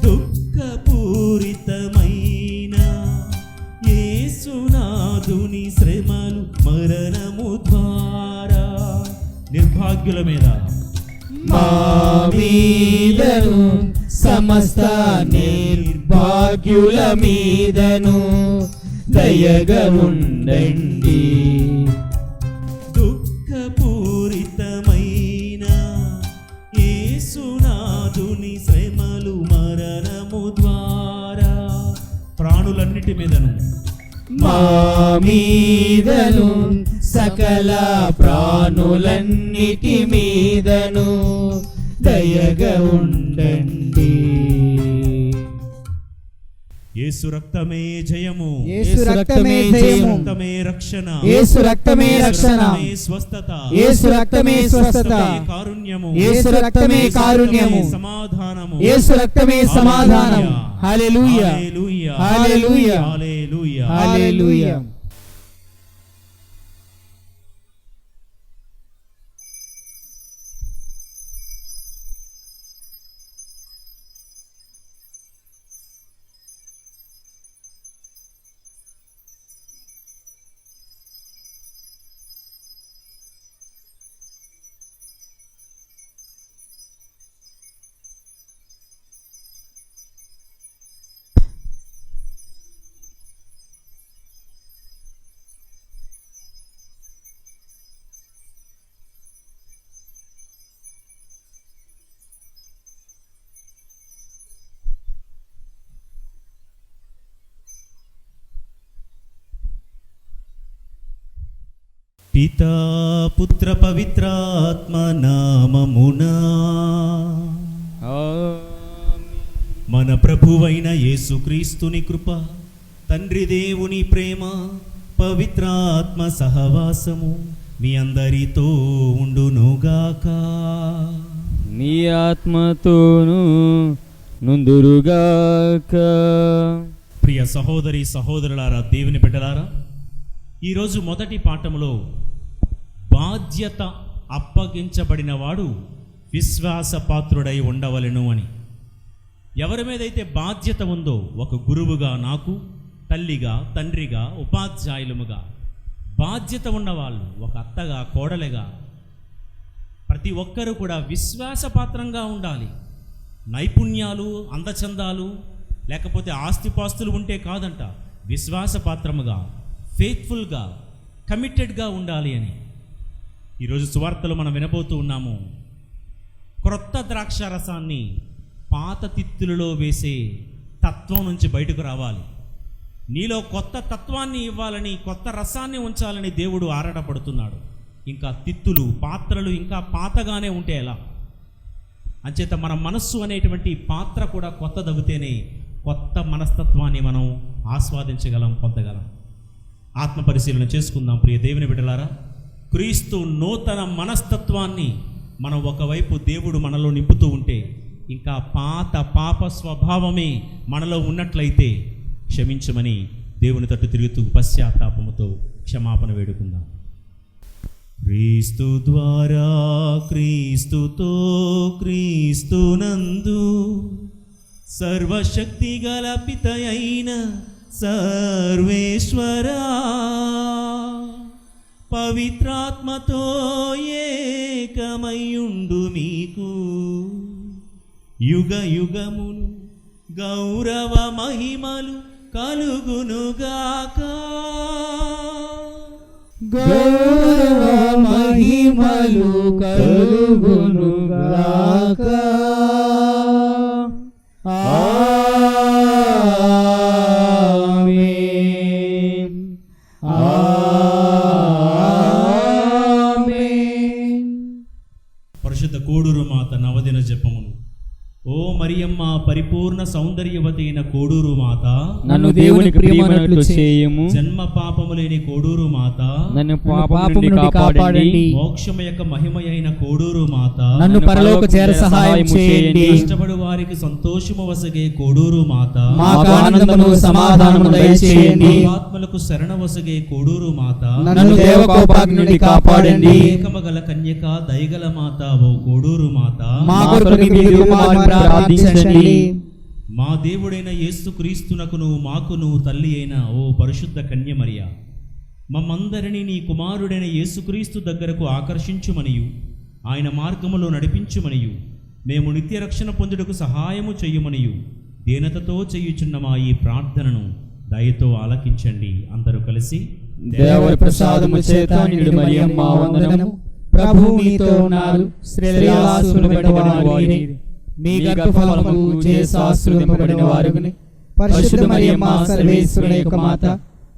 S1: దుఃఖపూరితమైన యేసునాథుని శ్రమలు మరణము ద్వారా నిర్భాగ్యుల మీద
S3: మా మీదను సమస్త నిర్భాగ్యుల మీదను దయగా ఉండండి.
S1: దుఃఖపూరితమైన యేసునాథుని శ్రమలు మరణము ద్వారా ప్రాణులన్నిటి మీదను
S3: మా మీదను సకల ప్రాణులన్నిటి మీదను దయగా ఉండండి.
S1: యేసు రక్తమే జయము,
S4: యేసు రక్తమే జయము,
S1: రక్తమే రక్షణ,
S4: యేసు రక్తమే రక్షణ,
S1: స్వస్థత,
S4: యేసు రక్తమే స్వస్థత,
S1: కారుణ్యము,
S4: యేసు రక్తమే కారుణ్యము,
S1: సమాధానము,
S4: యేసు రక్తమే సమాధానం. హల్లెలూయా,
S1: హల్లెలూయా,
S4: హల్లెలూయా,
S1: హల్లెలూయా.
S4: హల్లెలూయా.
S1: పితా పుత్ర పవిత్రాత్మ నామమునా మన ప్రభువైన యేసుక్రీస్తుని కృప, తండ్రి దేవుని ప్రేమ, పవిత్రాత్మ సహవాసము మీ అందరితో ఉండునుగాక.
S3: మీ ఆత్మతోను నుందురుగాక.
S1: ప్రియ సహోదరి సహోదరులారా, దేవుని బిడ్డలారా, ఈరోజు మొదటి పాఠములో బాధ్యత అప్పగించబడిన వాడు విశ్వాసపాత్రుడై ఉండవలెను అని. ఎవరి మీదైతే బాధ్యత ఉందో, ఒక గురువుగా నాకు, తల్లిగా, తండ్రిగా, ఉపాధ్యాయులముగా బాధ్యత ఉన్నవాళ్ళు, ఒక అత్తగా, కోడలిగా, ప్రతి ఒక్కరూ కూడా విశ్వాసపాత్రంగా ఉండాలి. నైపుణ్యాలు, అందచందాలు, లేకపోతే ఆస్తిపాస్తులు ఉంటే కాదంట, విశ్వాసపాత్రముగా, ఫెయిత్ఫుల్గా, కమిటెడ్గా ఉండాలి అని. ఈరోజు సువార్తలో మనం వినబోతూ ఉన్నాము. క్రొత్త ద్రాక్ష రసాన్ని పాత తిత్తులలో వేసే తత్వం నుంచి బయటకు రావాలి. నీలో కొత్త తత్వాన్ని ఇవ్వాలని, కొత్త రసాన్ని ఉంచాలని దేవుడు ఆరాటపడుతున్నాడు. ఇంకా తిత్తులు, పాత్రలు ఇంకా పాతగానే ఉంటే ఎలా? అంచేత మన మనస్సు అనేటువంటి పాత్ర కూడా కొత్తదవుతేనే కొత్త మనస్తత్వాన్ని మనం ఆస్వాదించగలం, పొందగలం. ఆత్మ పరిశీలన చేసుకుందాం ప్రియ దేవుని బిడ్డలారా. క్రీస్తు నూతన మనస్తత్వాన్ని మనం ఒకవైపు దేవుడు మనలో నింపుతూ ఉంటే, ఇంకా పాత పాప స్వభావమే మనలో ఉన్నట్లయితే క్షమించమని దేవుని తట్టు తిరుగుతూ పశ్చాత్తాపముతో క్షమాపణ వేడుకుందాం. క్రీస్తు ద్వారా క్రీస్తుతో క్రీస్తునందు సర్వశక్తి గల పితయైన సర్వేశ్వరా పవిత్రాత్మతో ఏకమయుండు మీకు యుగ యుగములు గౌరవ మహిమలు కలుగునుగాక.
S4: గౌరవ మహిమలు కలుగునుగాక. ఆమేన్. ఆమేన్.
S1: పరిశుద్ధ కోడూరు మాత నవదిన జపములు. ఓ మరియమ్మ పరిపూర్ణ సౌందర్యవతి అయిన కోడూరు మాత,
S3: నన్ను దేవుని ప్రియమైనట్లు చేయము.
S1: జన్మ పాపము లేని కోడూరు మాత,
S3: నన్ను పాపము నుండి కాపాడండి.
S1: మోక్షము యొక్క మహిమ అయిన కోడూరు మాత,
S4: నన్ను పరలోక చేర సహాయం చేయండి.
S1: కష్టపడు వారికి సంతోషము వసగే కోడూరు మాత,
S4: మాకు ఆనందమును సమాధానము దయచేయండి.
S1: ఆత్మలకు శరణ వసగే కోడూరు మాత,
S4: నన్ను దేవకోపాగ్ని నుండి కాపాడండి.
S1: ఏకమ గల కన్యక దయగల మాత ఓ కోడూరు మాత,
S4: మా కొరకు మీ దివ్యకుమారుని ప్రార్థించండి.
S1: మా దేవుడైన యేసు క్రీస్తునకును మాకును తల్లి అయిన ఓ పరిశుద్ధ కన్య మరియ, మమ్మందరినీ నీ కుమారుడైన యేసుక్రీస్తు దగ్గరకు ఆకర్షించుమనియు ఆయన మార్గములో నడిపించుమనియు మేము నిత్య రక్షణ పొందుటకు సహాయము చెయ్యమనియు దీనతతో చేయుచున్న మా ఈ ప్రార్థనను దయతో ఆలకించండి. అందరూ కలిసి
S3: దేవరి ప్రసాదము చేత నిండు మరియమ్మ వందనము.
S4: ప్రభువు మీతో ఉన్నారు. స్త్రీలలో ఆశీర్వదింపబడిన వారిని మీ గర్భఫలము చేసి ఆశీర్వదింపబడిన వారుని. పరిశుద్ధ మరియమ్మ సర్వేశ్వరుని యొక్క మాత,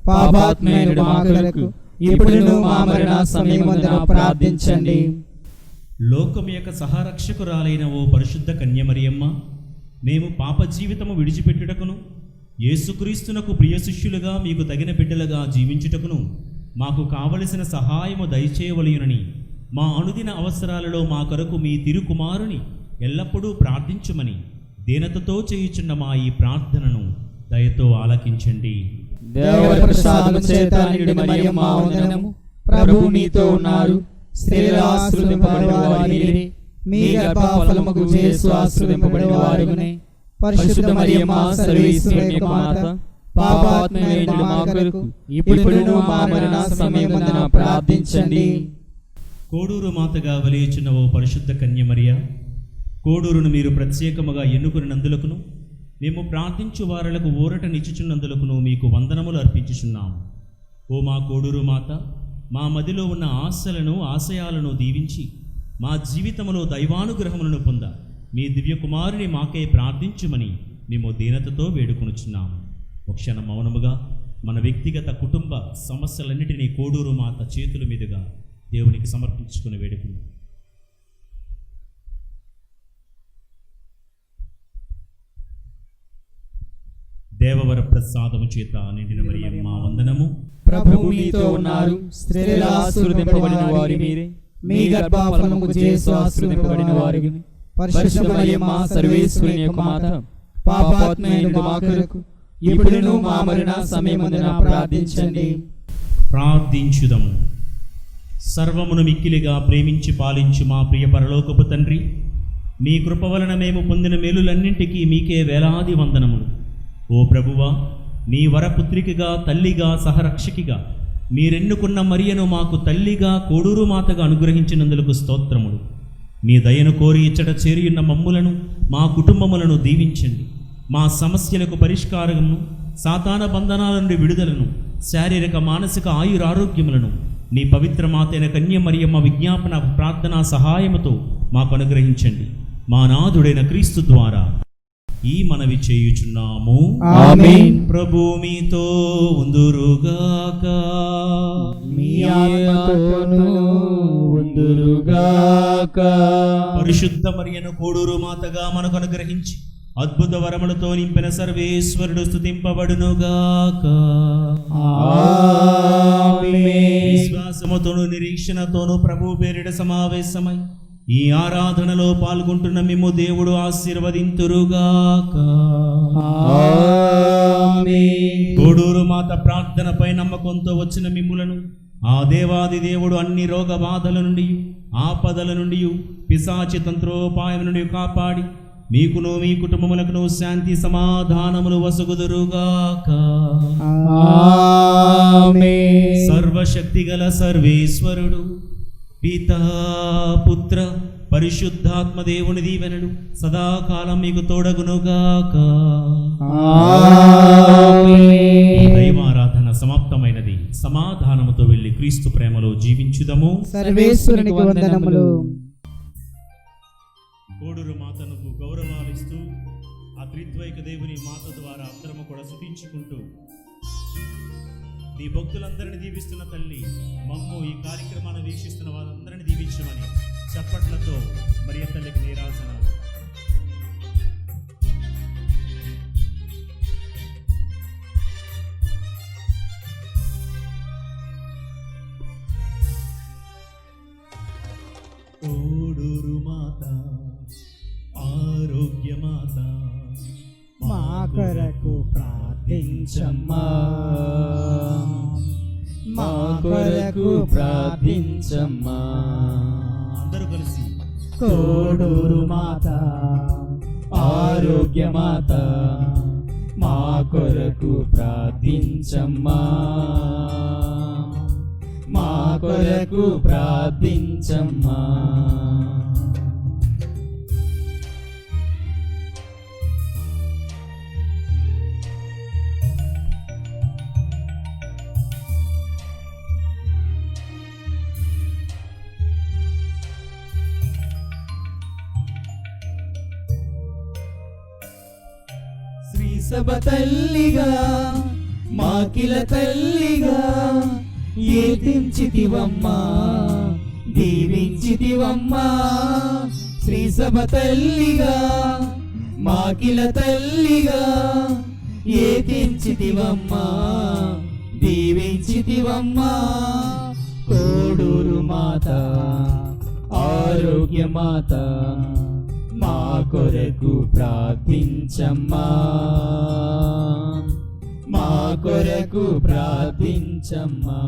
S4: పాపాత్ములైన మా కొరకు ఇప్పుడును మా మరణ సమయమందున ప్రార్థించండి.
S1: లోకం యొక్క సహరక్షకురాలైన ఓ పరిశుద్ధ కన్య మరియమ్మ, మేము పాప జీవితము విడిచిపెట్టుటకును యేసుక్రీస్తునకు ప్రియ శిష్యులుగా మీకు తగిన బిడ్డలుగా జీవించుటకును మాకు కావలసిన సహాయము దయచేయవలయునని మా అనుదిన అవసరాలలో మా కొరకు మీ తిరుకుమారుని ఎల్లప్పుడూ ప్రార్థించుమని దీనతతో చేయుచున్న మా ఈ ప్రార్థనను దయతో ఆలకించండి.
S4: దేవరి ప్రసాదము చేత నిండు మరియమ్మ వందనము. ప్రభువు మీతో ఉన్నారు. స్త్రీలలో ఆశీర్వదింపబడిన వారిని మీ గర్భఫలము చేసి ఆశీర్వదింపబడిన వారుని. పరిశుద్ధ మరియమ్మ సర్వేశ్వరుని యొక్క మాత, పాపాత్ములైన మా కొరకు ఇప్పుడును మా మరణ సమయమందున ప్రార్థించండి.
S1: కోడూరు మాతగా వలేచున్న ఓ పరిశుద్ధ కన్య మరియ, కోడూరును మీరు ప్రత్యేకముగా ఎన్నుకున్నందులకును మేము ప్రార్థించు వారలకు ఊరట నిచ్చుచున్నందులకును మీకు వందనములు అర్పించుచున్నాము. ఓ మా కోడూరు మాత, మా మదిలో ఉన్న ఆశలను ఆశయాలను దీవించి మా జీవితంలో దైవానుగ్రహములను పొంద మీ దివ్యకుమారుని మాకే ప్రార్థించుమని మేము దీనతతో వేడుకొనుచున్నాము. ఒక క్షణం మౌనముగా మన వ్యక్తిగత కుటుంబ సమస్యలన్నిటినీ కోడూరు మాత చేతుల మీదుగా దేవునికి సమర్పించుకుని వేడుకుందాం. దేవవర ప్రసాదము చేత నిండిన మరియమ్మ వందనము.
S4: ప్రభువు మీతో ఉన్నారు. స్త్రీలలో ఆశీర్వదింపబడిన వారు మీరే. మీ గర్భఫలము చేసి ఆశీర్వదింపబడిన వారుని. పరిశుద్ధ మరియమ్మ సర్వేశ్వరుని యొక్క మాత, పాపాత్ములైన మా కొరకు ఇప్పుడును మా మరణ సమయమందున ప్రార్థించండి.
S1: ప్రార్థించుదము. సర్వమును మిక్కిలిగా ప్రేమించి పాలించు మా ప్రియ పరలోకపు తండ్రి, మీ కృప వలన మేము పొందిన మేలులన్నింటికీ మీకే వేలాది వందనములు. ఓ ప్రభువా, నీ వరపుత్రికగా తల్లిగా సహరక్షకిగా మీరెన్నుకున్న మరియను మాకు తల్లిగా కోడూరు మాతగా అనుగ్రహించినందులకు స్తోత్రములు. మీ దయను కోరి ఇచ్చట చేరియున్న మమ్ములను మా కుటుంబములను దీవించండి. మా సమస్యలకు పరిష్కారమును, సాతాన బంధనాల నుండి విడుదలను, శారీరక మానసిక ఆయురారోగ్యములను నీ పవిత్ర మాతైన కన్య మరియమ్మ విజ్ఞాపన ప్రార్థనా సహాయముతో మాకు అనుగ్రహించండి. మా నాథుడైన క్రీస్తు ద్వారా ఈ మనవి చేయుచున్నాము.
S4: ఆమేన్.
S1: ప్రభు మీతో ఉందురుగాక.
S4: మీ ఆత్మతోనూ ఉందురుగాక.
S1: పరిశుద్ధ మరియను కోడూరు మాతగా మనకు అనుగ్రహించి అద్భుత వరములతో నింపిన సర్వేశ్వరుడు స్తుతింపబడునుగాక.
S4: ఆమేన్.
S1: విశ్వాసముతోను నిరీక్షణతోను ప్రభు పేరిట సమావేశమై ఈ ఆరాధనలో పాల్గొంటున్న మేము దేవుడు ఆశీర్వదింతురుగాక.
S4: ఆమేన్.
S1: కోడూరు మాత ప్రార్థనపై నమ్మకంతో వచ్చిన మిమ్ములను ఆ దేవాది దేవుడు అన్ని రోగ బాధల నుండి, ఆపదల నుండి, పిశాచి తంత్రోపాయం నుండి కాపాడి మీకును మీ కుటుంబములకును శాంతి సమాధానములు వసగుదురుగాక.
S4: ఆమేన్.
S1: సర్వశక్తి గల సర్వేశ్వరుడు పితా పుత్ర పరిశుద్ధాత్మ దేవుని దీవెనలు సదాకాలం మీకు తోడగునుగాక. ఈ దైవారాధన సమాప్తమైనది. సమాధానముతో వెళ్ళి క్రీస్తు ప్రేమలో జీవించుదము.
S4: సర్వేశ్వరునికి వందనములు.
S1: కోడూరు మాతను గౌరవాలిస్తూ ఆ త్రిద్వైక దేవుని మాత ద్వారా అందరము కూడా స్తుతించుకుంటూ నీ భక్తులందరినీ దీవిస్తున్న తల్లి, మమ్ము ఈ కార్యక్రమాన్ని వీక్షిస్తున్న వారందరినీ దీవించమని చప్పట్లతో మరియ తల్లికి నీరాజనాలు. కోడూరు మాత, ఆరోగ్య మాత,
S4: మా కొరకు ప్రార్థించమ్మా, మా కొరకు ప్రార్థించమ్మా.
S1: అందరూ కలిసి
S4: కోడూరు మాత, ఆరోగ్య మాత, మా కొరకు ప్రార్థించమ్మా, మా కొరకు ప్రార్థించమ్మా. శ్రీసభ తల్లిగా, మాకిల తల్లిగా ఏతించితివమ్మా, దీవించితివమ్మా. శ్రీసభ తల్లిగా, మాకిల తల్లిగా ఏతించితివమ్మా, దీవించితివమ్మా. కోడూరు మాత, ఆరోగ్య మాత, మా కొరకు ప్రార్థించమ్మా, మా కొరకు ప్రార్థించమ్మా.